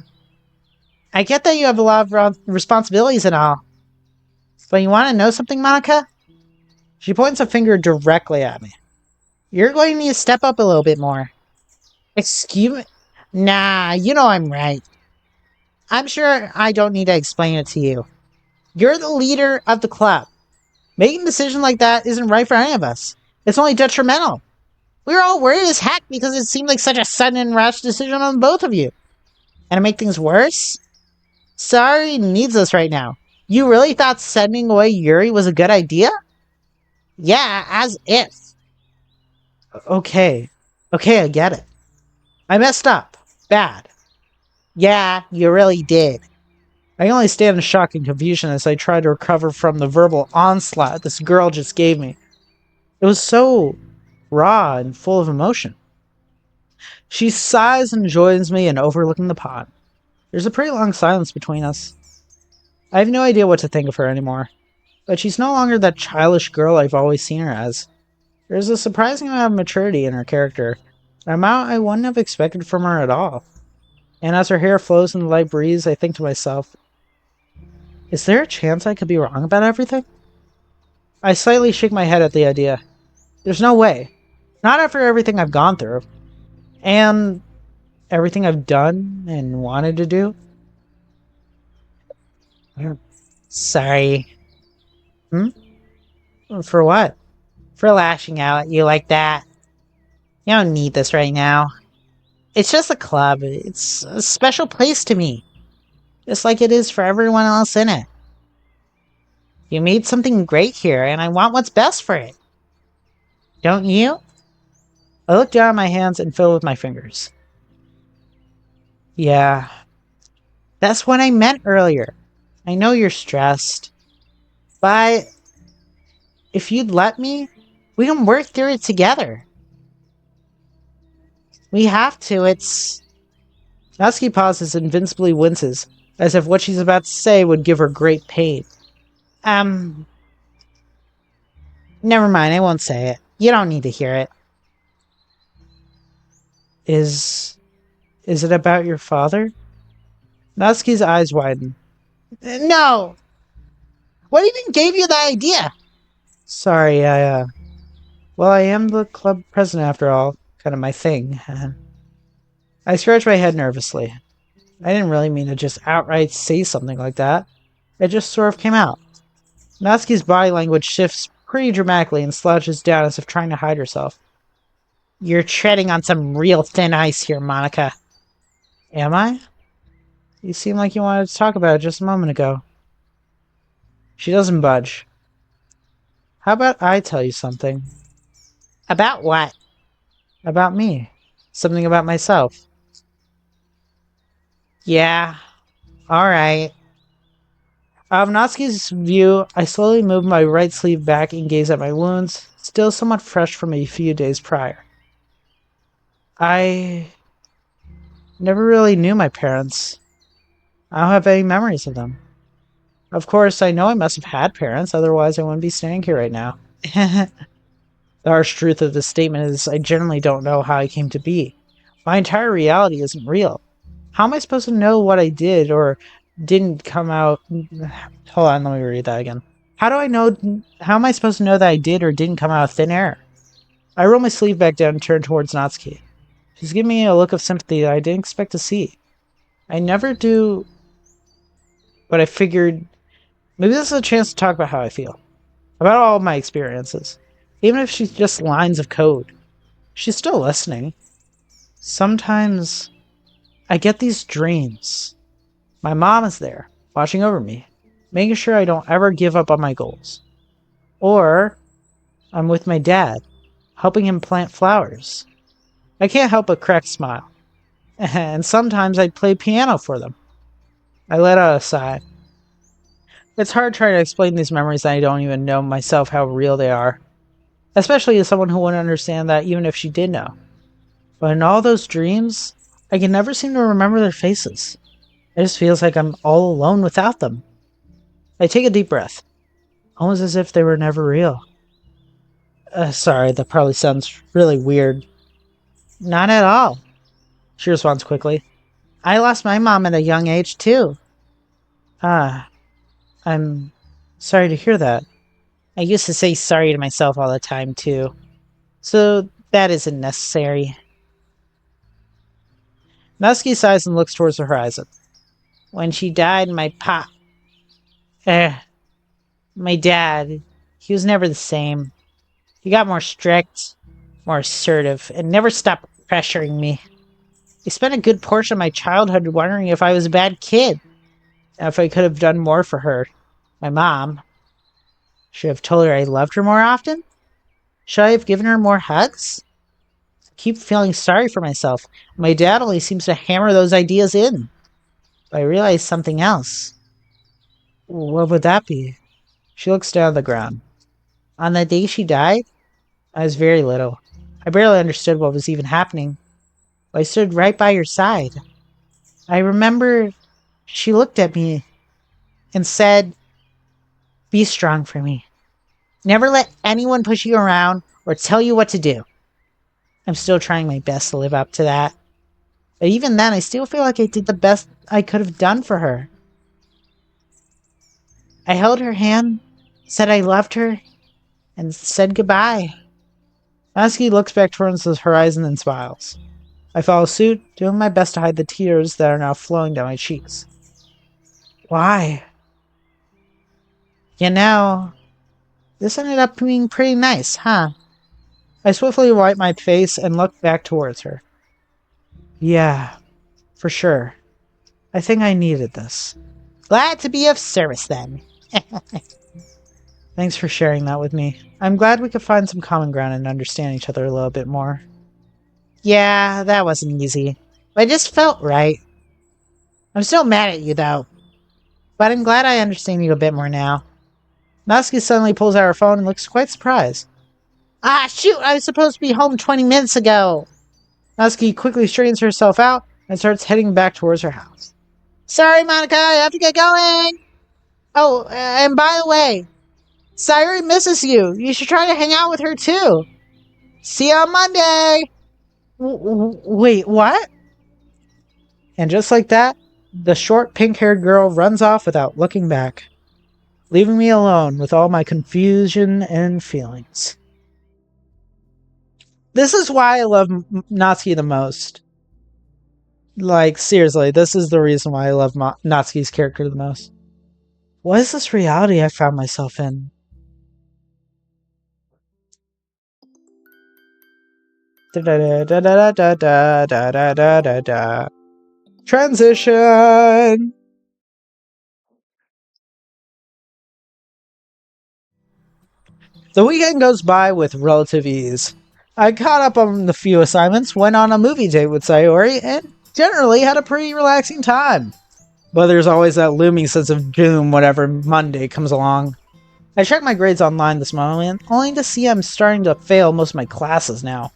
I get that you have a lot of responsibilities and all. But you want to know something, Monika? She points a finger directly at me. You're going to need to step up a little bit more. Excuse me? Nah, you know I'm right. I'm sure I don't need to explain it to you. You're the leader of the club. Making a decision like that isn't right for any of us. It's only detrimental. We were all worried as heck because it seemed like such a sudden and rash decision on both of you. And to make things worse, Sari needs us right now. You really thought sending away Yuri was a good idea? Yeah, as if. Okay. Okay, I get it. I messed up. Bad. Yeah, you really did. I only stand in shock and confusion as I try to recover from the verbal onslaught this girl just gave me. It was so raw and full of emotion. She sighs and joins me in overlooking the pond. There's a pretty long silence between us. I have no idea what to think of her anymore, but she's no longer that childish girl I've always seen her as. There's a surprising amount of maturity in her character, an amount I wouldn't have expected from her at all. And as her hair flows in the light breeze, I think to myself, is there a chance I could be wrong about everything? I slightly shake my head at the idea. There's no way. Not after everything I've gone through. And everything I've done and wanted to do. Sorry. Hmm? For what? For lashing out at you like that. You don't need this right now. It's just a club. It's a special place to me. Just like it is for everyone else in it. You made something great here, and I want what's best for it. Don't you? I look down at my hands and fiddle with my fingers. Yeah. That's what I meant earlier. I know you're stressed. But if you'd let me, we can work through it together. We have to, it's... Natsuki pauses and invincibly winces, as if what she's about to say would give her great pain. Never mind, I won't say it. You don't need to hear it. Is it about your father? Natsuki's eyes widen. No! What even gave you the idea? Sorry, well, I am the club president after all. Kind of my thing. I scratched my head nervously. I didn't really mean to just outright say something like that. It just sort of came out. Natsuki's body language shifts pretty dramatically and slouches down as if trying to hide herself. You're treading on some real thin ice here, Monika. Am I? You seem like you wanted to talk about it just a moment ago. She doesn't budge. How about I tell you something? About what? About me. Something about myself. Yeah, alright. Out of Natsuki's view, I slowly moved my right sleeve back and gazed at my wounds, still somewhat fresh from a few days prior. I never really knew my parents. I don't have any memories of them. Of course, I know I must have had parents, otherwise I wouldn't be standing here right now. The harsh truth of this statement is I generally don't know how I came to be. My entire reality isn't real. How am I supposed to know what I did or didn't come out? Hold on, let me read that again. How am I supposed to know that I did or didn't come out of thin air? I roll my sleeve back down and turn towards Natsuki. She's giving me a look of sympathy that I didn't expect to see. I never do, but I figured maybe this is a chance to talk about how I feel. About all of my experiences. Even if she's just lines of code. She's still listening. Sometimes I get these dreams. My mom is there, watching over me, making sure I don't ever give up on my goals. Or I'm with my dad, helping him plant flowers. I can't help but crack a smile. And sometimes I play piano for them. I let out a sigh. It's hard trying to explain these memories that I don't even know myself how real they are. Especially as someone who wouldn't understand that even if she did know. But in all those dreams, I can never seem to remember their faces. It just feels like I'm all alone without them. I take a deep breath, almost as if they were never real. Sorry, that probably sounds really weird. Not at all, she responds quickly. I lost my mom at a young age, too. Ah, I'm sorry to hear that. I used to say sorry to myself all the time, too. So that isn't necessary. Natsuki sighs and looks towards the horizon. When she died, eh, my dad, he was never the same. He got more strict, more assertive, and never stopped pressuring me. He spent a good portion of my childhood wondering if I was a bad kid, and if I could have done more for her. My mom. Should I have told her I loved her more often? Should I have given her more hugs? I keep feeling sorry for myself. My dad only seems to hammer those ideas in. But I realized something else. What would that be? She looks down at the ground. On the day she died, I was very little. I barely understood what was even happening. But I stood right by her side. I remember she looked at me and said, "Be strong for me. Never let anyone push you around or tell you what to do." I'm still trying my best to live up to that. But even then, I still feel like I did the best I could have done for her. I held her hand, said I loved her, and said goodbye. Natsuki looks back towards the horizon and smiles. I follow suit, doing my best to hide the tears that are now flowing down my cheeks. Why? You know, this ended up being pretty nice, huh? I swiftly wiped my face and looked back towards her. Yeah, for sure. I think I needed this. Glad to be of service, then. Thanks for sharing that with me. I'm glad we could find some common ground and understand each other a little bit more. Yeah, that wasn't easy. But it just felt right. I'm still mad at you, though. But I'm glad I understand you a bit more now. Natsuki suddenly pulls out her phone and looks quite surprised. Ah, shoot! I was supposed to be home 20 minutes ago! Natsuki quickly straightens herself out and starts heading back towards her house. Sorry, Monika, I have to get going! Oh, and by the way, Sayuri misses you. You should try to hang out with her, too. See you on Monday! Wait, what? And just like that, the short pink-haired girl runs off without looking back. leaving me alone with all my confusion and feelings. This is why I love Natsuki the most. Like, seriously, this is the reason why I love Natsuki's character the most. What is this reality I found myself in? Transition! The weekend goes by with relative ease. I caught up on the few assignments, went on a movie date with Sayori, and generally had a pretty relaxing time. But there's always that looming sense of doom whenever Monday comes along. I checked my grades online this morning, only to see I'm starting to fail most of my classes now.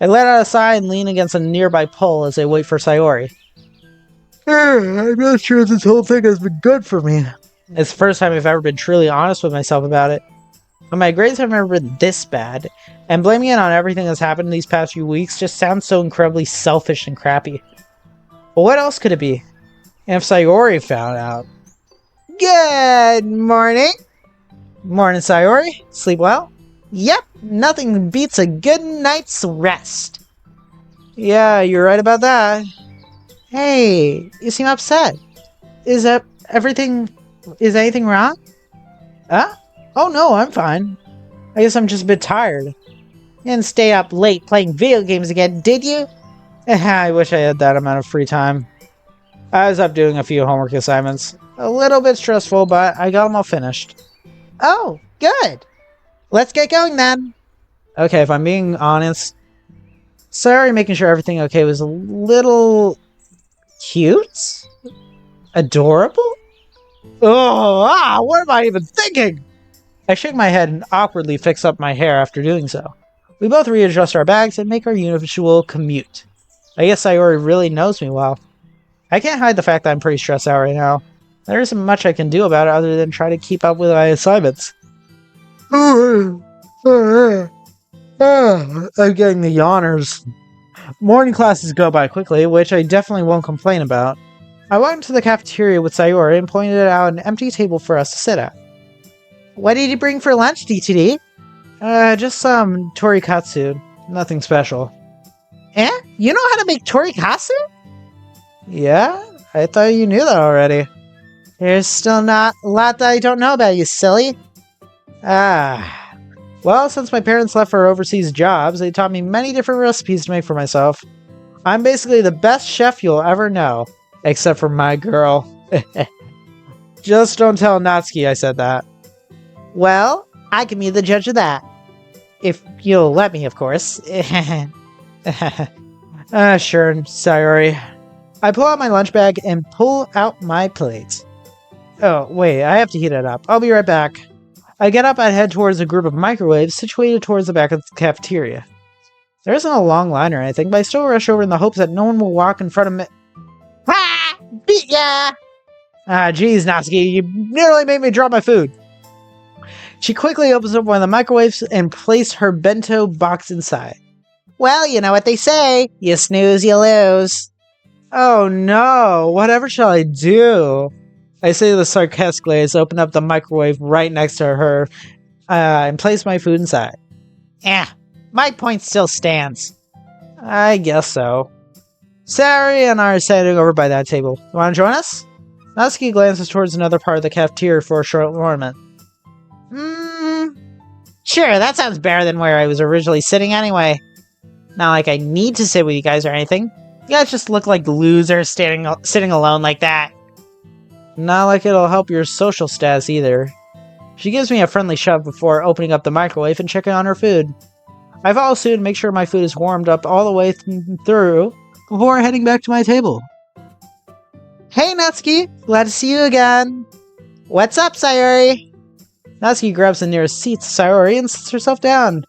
I let out a sigh and lean against a nearby pole as I wait for Sayori. I'm not sure this whole thing has been good for me. It's the first time I've ever been truly honest with myself about it. But my grades have never been this bad, and blaming it on everything that's happened these past few weeks just sounds so incredibly selfish and crappy. But what else could it be? And if Sayori found out? Good morning! Morning, Sayori. Sleep well? Yep, nothing beats a good night's rest. Yeah, you're right about that. Hey, you seem upset. Is anything wrong? Huh? Oh no, I'm fine. I guess I'm just a bit tired. You didn't stay up late playing video games again, did you? I wish I had that amount of free time. I was up doing a few homework assignments. A little bit stressful, but I got them all finished. Oh, good. Let's get going then. Okay, if I'm being honest, sorry, making sure everything okay was a little cute? Adorable? What am I even thinking? I shake my head and awkwardly fix up my hair after doing so. We both readjust our bags and make our usual commute. I guess Sayori really knows me well. I can't hide the fact that I'm pretty stressed out right now. There isn't much I can do about it other than try to keep up with my assignments. I'm getting the yawners. Morning classes go by quickly, which I definitely won't complain about. I went into the cafeteria with Sayori and pointed out an empty table for us to sit at. What did you bring for lunch, DTD? Just some torikatsu. Nothing special. Eh? You know how to make torikatsu? Yeah? I thought you knew that already. There's still not a lot that I don't know about, you silly. Well, since my parents left for overseas jobs, they taught me many different recipes to make for myself. I'm basically the best chef you'll ever know. Except for my girl. Just don't tell Natsuki I said that. Well, I can be the judge of that. If you'll let me, of course. Sure, Sayori. I pull out my lunch bag and pull out my plate. Oh, wait, I have to heat it up. I'll be right back. I get up and head towards a group of microwaves situated towards the back of the cafeteria. There isn't a long line or anything, but I still rush over in the hopes that no one will walk in front of me. Ha! Beat ya! Geez, Natsuki, you nearly made me drop my food. She quickly opens up one of the microwaves and placed her bento box inside. Well, you know what they say. You snooze, you lose. Oh no, whatever shall I do? I say this sarcastically as I open up the microwave right next to her and place my food inside. My point still stands. I guess so. Sari and I are sitting over by that table. You want to join us? Natsuki glances towards another part of the cafeteria for a short moment. Sure, that sounds better than where I was originally sitting anyway. Not like I need to sit with you guys or anything. You guys just look like losers sitting alone like that. Not like it'll help your social status either. She gives me a friendly shove before opening up the microwave and checking on her food. I follow suit and make sure my food is warmed up all the way through before heading back to my table. Hey Natsuki, glad to see you again. What's up, Sayori? Natsuki grabs the nearest seat to Sayori and sits herself down.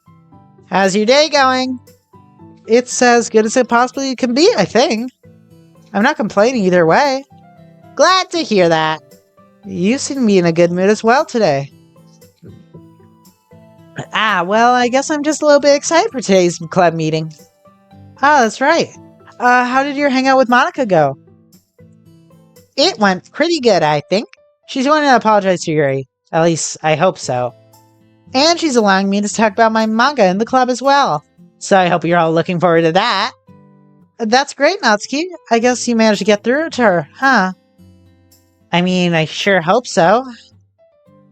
How's your day going? It's as good as it possibly can be, I think. I'm not complaining either way. Glad to hear that. You seem to be in a good mood as well today. Well, I guess I'm just a little bit excited for today's club meeting. That's right. How did your hangout with Monika go? It went pretty good, I think. She's going to apologize to Yuri. At least, I hope so. And she's allowing me to talk about my manga in the club as well. So I hope you're all looking forward to that. That's great, Natsuki. I guess you managed to get through to her, huh? I mean, I sure hope so.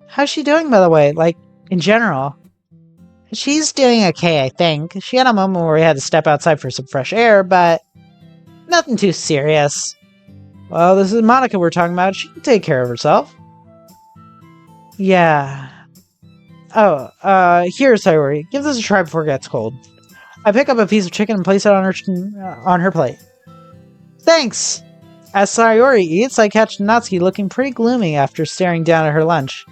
How's she doing, by the way? Like, in general? She's doing okay, I think. She had a moment where we had to step outside for some fresh air, but nothing too serious. Well, this is Monika we're talking about. She can take care of herself. Yeah. Oh, here, Sayori. Give this a try before it gets cold. I pick up a piece of chicken and place it on her plate. Thanks! As Sayori eats, I catch Natsuki looking pretty gloomy after staring down at her lunch.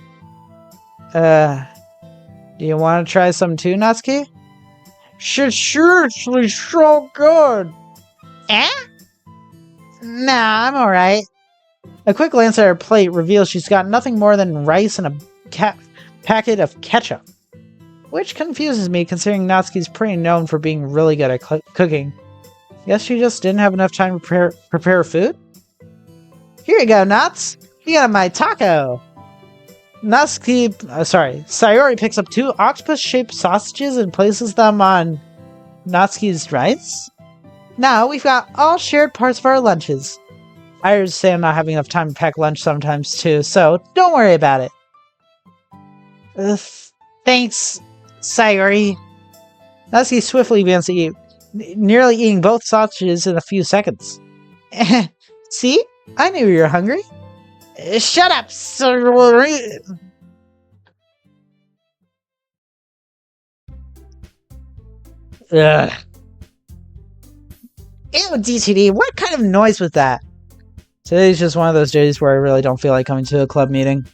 Do you want to try some too, Natsuki? She's seriously so good! Eh? Nah, I'm alright. A quick glance at her plate reveals she's got nothing more than rice and a packet of ketchup. Which confuses me, considering Natsuki's pretty known for being really good at cooking. Guess she just didn't have enough time to prepare food? Here you go, Nats! You got my taco! Sayori picks up 2 octopus-shaped sausages and places them on Natsuki's rice. Now we've got all shared parts of our lunches. I understand not having enough time to pack lunch sometimes too, so don't worry about it. Thanks, Sayori. Natsuki swiftly begins to eat, nearly eating both sausages in a few seconds. See? I knew you were hungry. Shut up, Sayori! Ugh. Ew, DTD, what kind of noise was that? Today's just one of those days where I really don't feel like coming to a club meeting.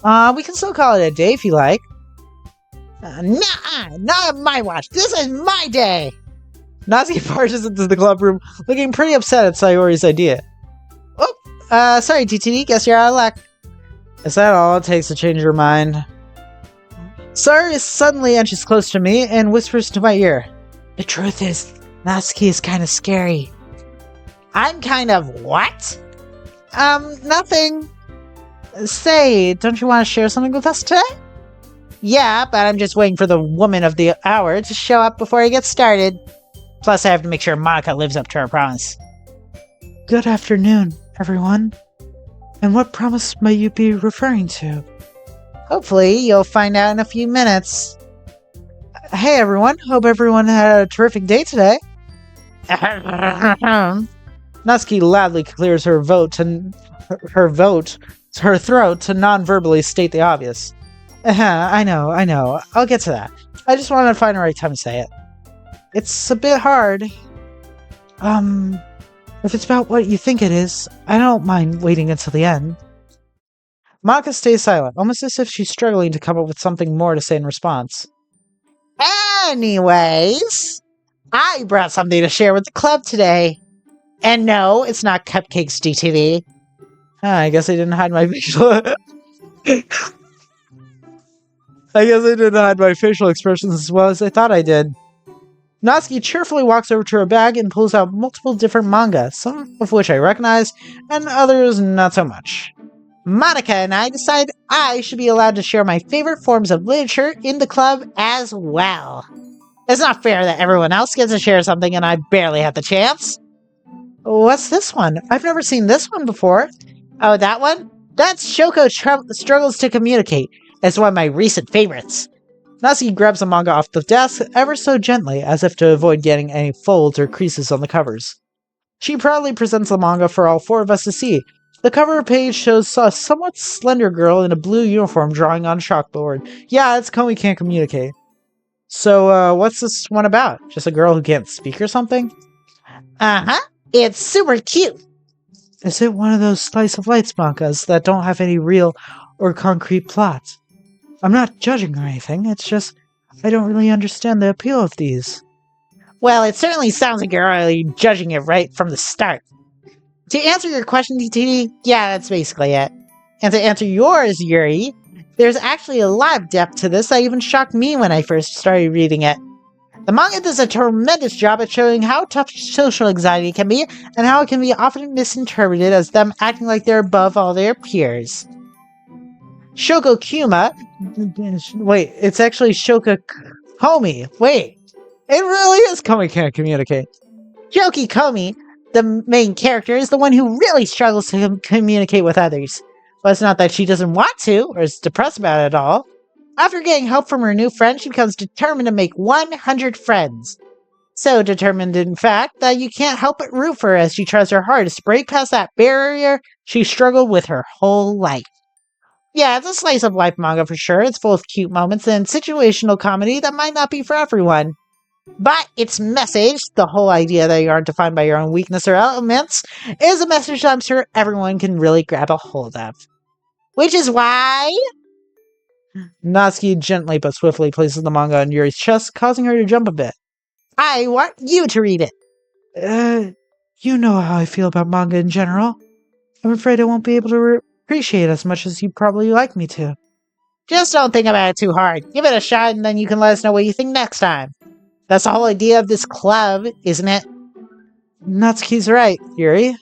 We can still call it a day if you like. Nuh-uh, not on my watch. This is my day! Natsuki barges into the club room, looking pretty upset at Sayori's idea. Oh, sorry, TTD, guess you're out of luck. Is that all it takes to change your mind? Sayori suddenly inches close to me and whispers to my ear. The truth is, Natsuki is kind of scary. I'm kind of what? Nothing. Say, don't you want to share something with us today? Yeah, but I'm just waiting for the woman of the hour to show up before I get started. Plus, I have to make sure Monika lives up to her promise. Good afternoon, everyone. And what promise might you be referring to? Hopefully, you'll find out in a few minutes. Hey, everyone. Hope everyone had a terrific day today. Natsuki loudly clears her throat to non-verbally state the obvious. I know. I'll get to that. I just wanted to find the right time to say it. It's a bit hard. If it's about what you think it is, I don't mind waiting until the end. Monika stays silent, almost as if she's struggling to come up with something more to say in response. Anyways, I brought something to share with the club today. And no, it's not cupcakes, DTV. I guess I didn't hide my facial... expressions as well as I thought I did. Natsuki cheerfully walks over to her bag and pulls out multiple different manga, some of which I recognize, and others not so much. Monika and I decided I should be allowed to share my favorite forms of literature in the club as well. It's not fair that everyone else gets to share something and I barely have the chance. What's this one? I've never seen this one before. Oh, that one? That's Shoko Struggles to Communicate. It's one of my recent favorites. Natsuki grabs the manga off the desk ever so gently, as if to avoid getting any folds or creases on the covers. She proudly presents the manga for all 4 of us to see. The cover page shows a somewhat slender girl in a blue uniform drawing on a chalkboard. Yeah, it's Komi Can't Communicate. So, what's this one about? Just a girl who can't speak or something? Uh-huh. It's super cute. Is it one of those slice of life mangas that don't have any real or concrete plot? I'm not judging or anything, it's just I don't really understand the appeal of these. Well, it certainly sounds like you're already judging it right from the start. To answer your question, DTD, yeah, that's basically it. And to answer yours, Yuri, there's actually a lot of depth to this that even shocked me when I first started reading it. The manga does a tremendous job at showing how tough social anxiety can be, and how it can be often misinterpreted as them acting like they're above all their peers. Shoko Kuma. Wait, it's actually Shoka Komi. Wait, it really is Komi can't communicate. Yoki Komi, the main character, is the one who really struggles to communicate with others. But it's not that she doesn't want to, or is depressed about it at all. After getting help from her new friend, she becomes determined to make 100 friends. So determined, in fact, that you can't help but root for her as she tries her hardest to break past that barrier she struggled with her whole life. Yeah, it's a slice of life manga for sure. It's full of cute moments and situational comedy that might not be for everyone. But its message, the whole idea that you aren't defined by your own weakness or elements, is a message that I'm sure everyone can really grab a hold of. Which is why Natsuki gently but swiftly places the manga on Yuri's chest, causing her to jump a bit. I want you to read it. You know how I feel about manga in general. I'm afraid I won't be able to appreciate it as much as you'd probably like me to. Just don't think about it too hard. Give it a shot and then you can let us know what you think next time. That's the whole idea of this club, isn't it? Natsuki's right, Yuri.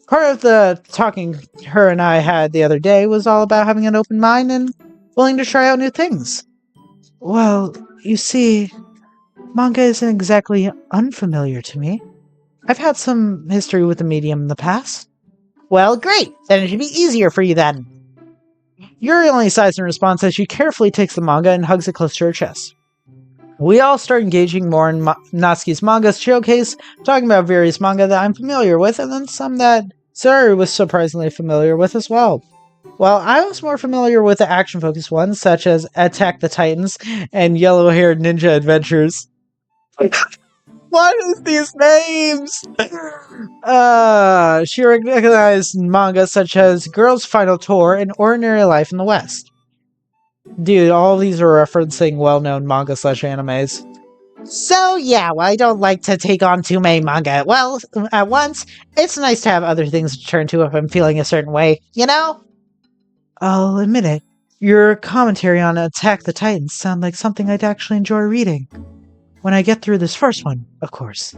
Part of the talking her and I had the other day was all about having an open mind and willing to try out new things. Well, you see, manga isn't exactly unfamiliar to me. I've had some history with the medium in the past. Well, great. Then it should be easier for you then. Yuri only sighs in response as she carefully takes the manga and hugs it close to her chest. We all start engaging more in Natsuki's manga showcase, talking about various manga that I'm familiar with, and then some that Saru was surprisingly familiar with as well. While I was more familiar with the action-focused ones, such as Attack the Titans and Yellow-Haired Ninja Adventures. What is these names? She recognized manga such as Girl's Final Tour and Ordinary Life in the West. Dude, all these are referencing well-known manga slash animes. So yeah, while I don't like to take on too many manga at once, it's nice to have other things to turn to if I'm feeling a certain way, you know? I'll admit it. Your commentary on Attack the Titans sound like something I'd actually enjoy reading. When I get through this first one, of course.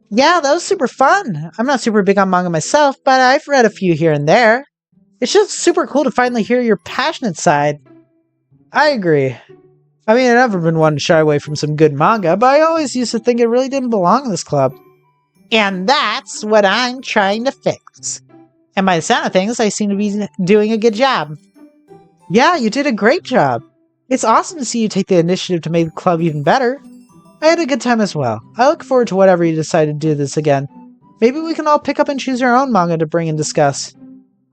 Yeah, that was super fun. I'm not super big on manga myself, but I've read a few here and there. It's just super cool to finally hear your passionate side. I agree. I mean, I've never been one to shy away from some good manga, but I always used to think it really didn't belong in this club. And that's what I'm trying to fix. And by the sound of things, I seem to be doing a good job. Yeah, you did a great job. It's awesome to see you take the initiative to make the club even better. I had a good time as well. I look forward to whatever you decide to do this again. Maybe we can all pick up and choose our own manga to bring and discuss.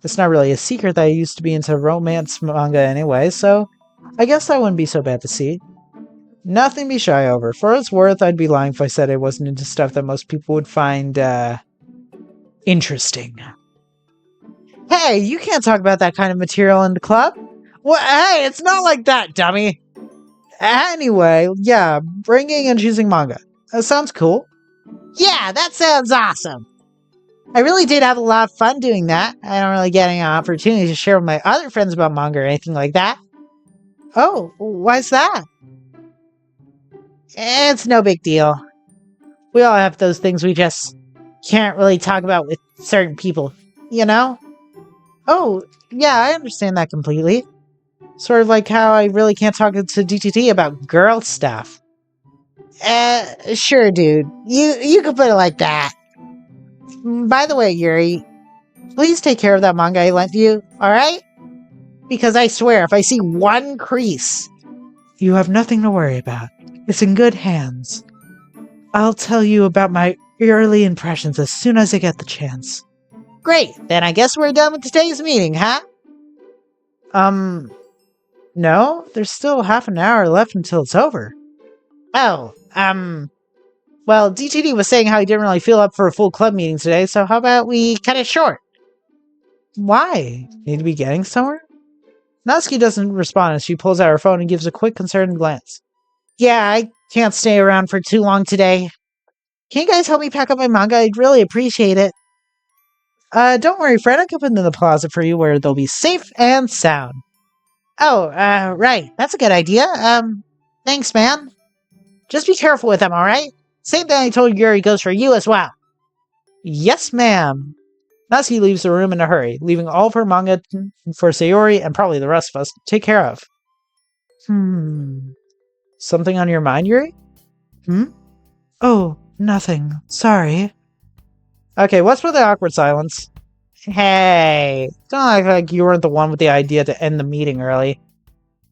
It's not really a secret that I used to be into romance manga anyway, so I guess that wouldn't be so bad to see. Nothing to be shy over. For what it's worth, I'd be lying if I said I wasn't into stuff that most people would find, interesting. Hey, you can't talk about that kind of material in the club. Well, hey, it's not like that, dummy. Anyway, yeah, bringing and choosing manga. That sounds cool. Yeah, that sounds awesome. I really did have a lot of fun doing that. I don't really get any opportunity to share with my other friends about manga or anything like that. Oh, why's that? It's no big deal. We all have those things we just can't really talk about with certain people, you know? Oh, yeah, I understand that completely. Sort of like how I really can't talk to DTT about girl stuff. Sure, dude. You could put it like that. By the way, Yuri, please take care of that manga I lent you, alright? Because I swear, if I see one crease... You have nothing to worry about. It's in good hands. I'll tell you about my early impressions as soon as I get the chance. Great, then I guess we're done with today's meeting, huh? No, there's still half an hour left until it's over. Oh, well, DTD was saying how he didn't really feel up for a full club meeting today, so how about we cut it short? Why? Need to be getting somewhere? Natsuki doesn't respond as she pulls out her phone and gives a quick concerned glance. Yeah, I can't stay around for too long today. Can you guys help me pack up my manga? I'd really appreciate it. Don't worry, Fred, I can put them in the closet for you where they'll be safe and sound. Oh, right. That's a good idea. Thanks, man. Just be careful with them, alright? Same thing I told Yuri goes for you as well. Yes, ma'am. Natsuki leaves the room in a hurry, leaving all of her manga for Sayori and probably the rest of us to take care of. Something on your mind, Yuri? Oh, nothing. Sorry. Okay, what's with the awkward silence? Hey, don't act like you weren't the one with the idea to end the meeting early.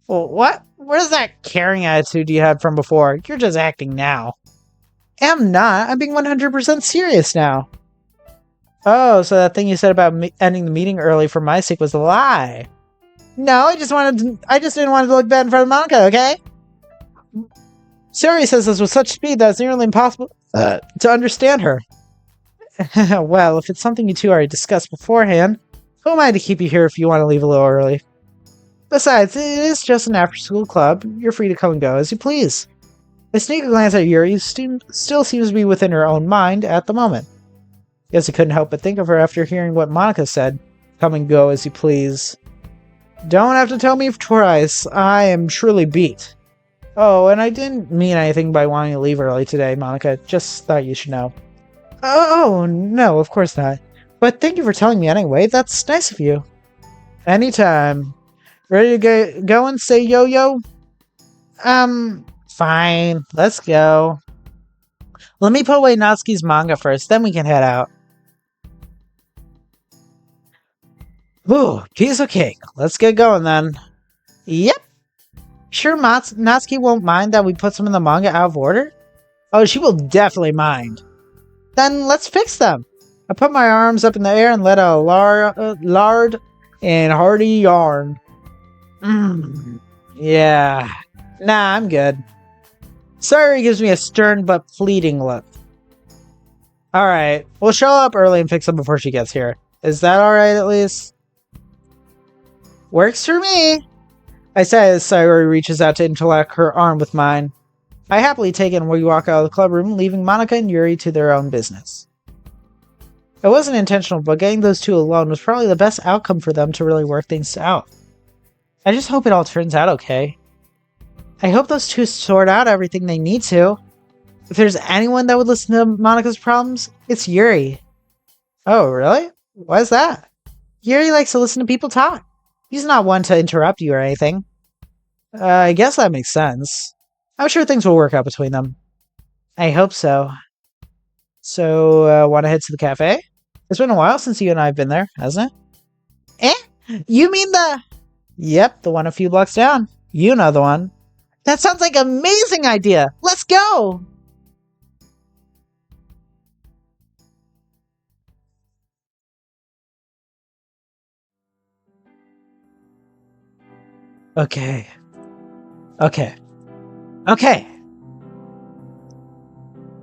Well, what? Where's that caring attitude you had from before? You're just acting now. I'm not. I'm being 100% serious now. Oh, so that thing you said about ending the meeting early for my sake was a lie. No, I just didn't want it to look bad in front of Monika, okay? Sayori says this with such speed that it's nearly impossible to understand her. Well, if it's something you two already discussed beforehand, who am I to keep you here if you want to leave a little early? Besides, it is just an after-school club. You're free to come and go as you please. I sneak a glance at Yuri, who still seems to be within her own mind at the moment. Guess I couldn't help but think of her after hearing what Monika said. Come and go as you please. Don't have to tell me twice. I am truly beat. Oh, and I didn't mean anything by wanting to leave early today, Monika. Just thought you should know. Oh, no, of course not. But thank you for telling me anyway. That's nice of you. Anytime. Ready to go and say yo-yo? Fine. Let's go. Let me put away Natsuki's manga first, then we can head out. Ooh, piece of cake. Let's get going then. Yep. Sure Natsuki won't mind that we put some of the manga out of order? Oh, she will definitely mind. Then let's fix them. I put my arms up in the air and let out a lard and hearty yarn. Yeah. Nah, I'm good. Sayori gives me a stern but fleeting look. Alright, we'll show up early and fix them before she gets here. Is that alright at least? Works for me! I say as Sayori reaches out to interlock her arm with mine. I happily take it and we walk out of the club room, leaving Monika and Yuri to their own business. It wasn't intentional, but getting those two alone was probably the best outcome for them to really work things out. I just hope it all turns out okay. I hope those two sort out everything they need to. If there's anyone that would listen to Monika's problems, it's Yuri. Oh, really? Why is that? Yuri likes to listen to people talk. He's not one to interrupt you or anything. I guess that makes sense. I'm sure things will work out between them. I hope so. So, want to head to the cafe? It's been a while since you and I have been there, hasn't it? You mean the... Yep, the one a few blocks down. You know the one. That sounds like an amazing idea! Let's go! Okay.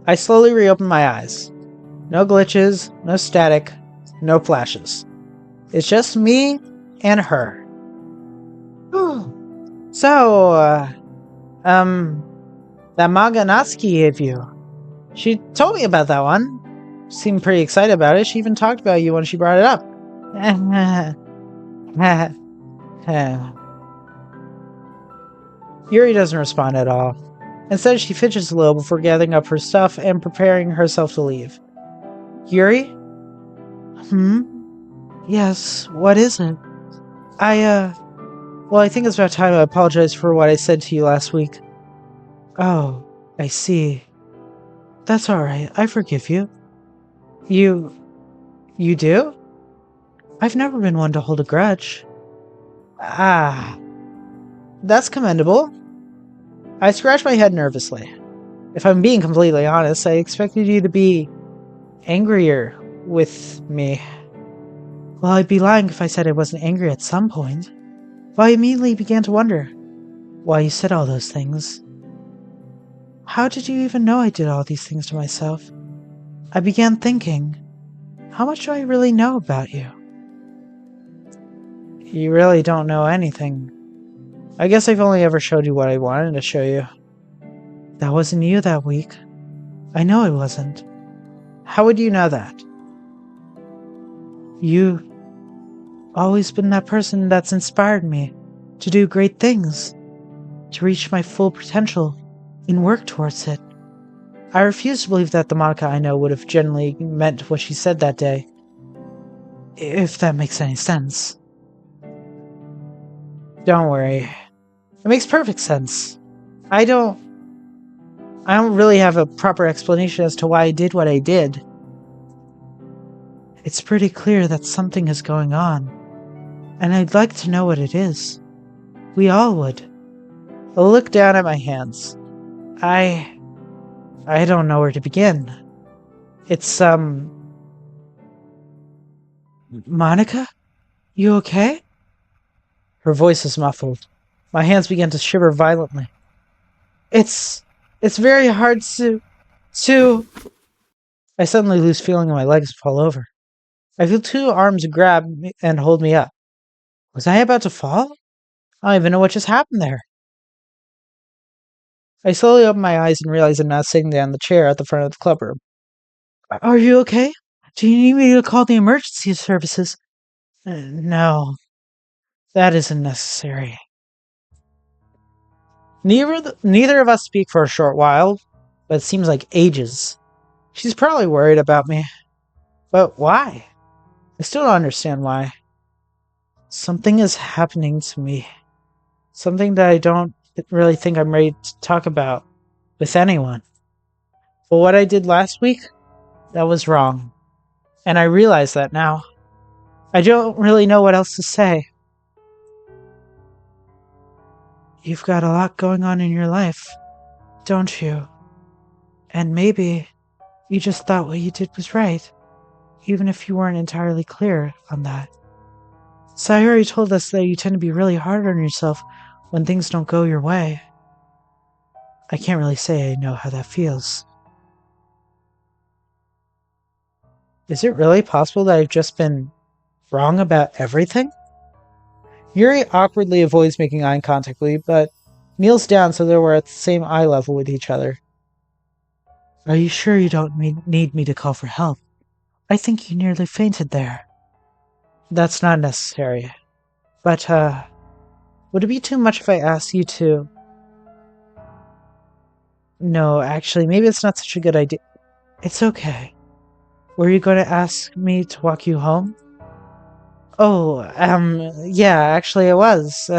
I slowly reopen my eyes. No glitches, no static, no flashes. It's just me and her. So, that manga Natsuki gave you. She told me about that one. Seemed pretty excited about it. She even talked about you when she brought it up. Yuri doesn't respond at all. Instead, she fidgets a little before gathering up her stuff and preparing herself to leave. Yuri? Yes, what is it? Well, I think it's about time I apologize for what I said to you last week. Oh, I see. That's alright, I forgive you. You do? I've never been one to hold a grudge. Ah. That's commendable. I scratch my head nervously. If I'm being completely honest, I expected you to be angrier with me. Well, I'd be lying if I said I wasn't angry at some point. But I immediately began to wonder why you said all those things. How did you even know I did all these things to myself? I began thinking, how much do I really know about you? You really don't know anything. I guess I've only ever showed you what I wanted to show you. That wasn't you that week. I know it wasn't. How would you know that? You've always been that person that's inspired me to do great things, to reach my full potential and work towards it. I refuse to believe that the Monika I know would have genuinely meant what she said that day. If that makes any sense. Don't worry. It makes perfect sense. I don't really have a proper explanation as to why I did what I did. It's pretty clear that something is going on, and I'd like to know what it is. We all would. I'll look down at my hands. I don't know where to begin. It's, Monika? You okay? Her voice is muffled. My hands began to shiver violently. It's very hard to... I suddenly lose feeling and my legs fall over. I feel two arms grab me and hold me up. Was I about to fall? I don't even know what just happened there. I slowly open my eyes and realize I'm not sitting down in the chair at the front of the clubroom. Are you okay? Do you need me to call the emergency services? No, that isn't necessary. Neither of us speak for a short while, but it seems like ages. She's probably worried about me. But why? I still don't understand why. Something is happening to me. Something that I don't really think I'm ready to talk about with anyone. But what I did last week, that was wrong. And I realize that now. I don't really know what else to say. You've got a lot going on in your life, don't you? And maybe you just thought what you did was right, even if you weren't entirely clear on that. Sayori told us that you tend to be really hard on yourself when things don't go your way. I can't really say I know how that feels. Is it really possible that I've just been wrong about everything? Yuri awkwardly avoids making eye contact with me, but kneels down so that we're at the same eye level with each other. Are you sure you don't need me to call for help? I think you nearly fainted there. That's not necessary. But, would it be too much if I asked you to... No, actually, maybe it's not such a good idea. It's okay. Were you going to ask me to walk you home? Oh, yeah, actually I was.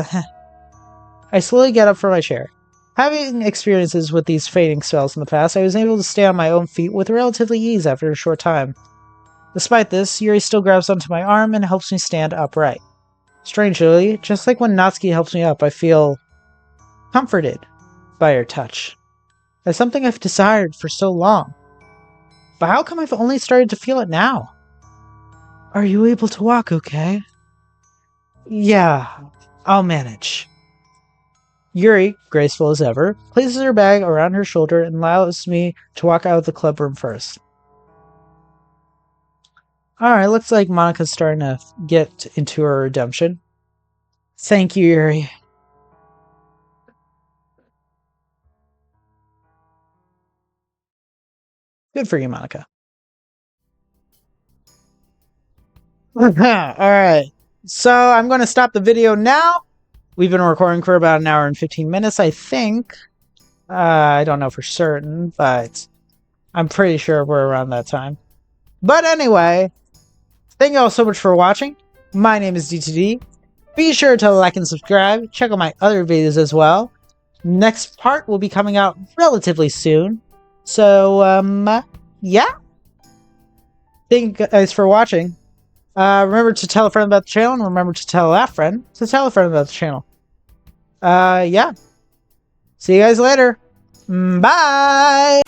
I slowly get up from my chair. Having experiences with these fainting spells in the past, I was able to stay on my own feet with relatively ease after a short time. Despite this, Yuri still grabs onto my arm and helps me stand upright. Strangely, just like when Natsuki helps me up, I feel comforted by her touch. That's something I've desired for so long. But how come I've only started to feel it now? Are you able to walk okay? Yeah, I'll manage. Yuri, graceful as ever, places her bag around her shoulder and allows me to walk out of the clubroom first. Alright, looks like Monika's starting to get into her redemption. Thank you, Yuri. Good for you, Monika. Alright, so I'm going to stop the video now. We've been recording for about an hour and 15 minutes, I think. I don't know for certain, but I'm pretty sure we're around that time. But anyway, thank you all so much for watching. My name is DTD. Be sure to like and subscribe. Check out my other videos as well. Next part will be coming out relatively soon. So, yeah. Thank you guys for watching. Remember to tell a friend about the channel, and remember to tell that friend to tell a friend about the channel. Yeah. See you guys later. Bye!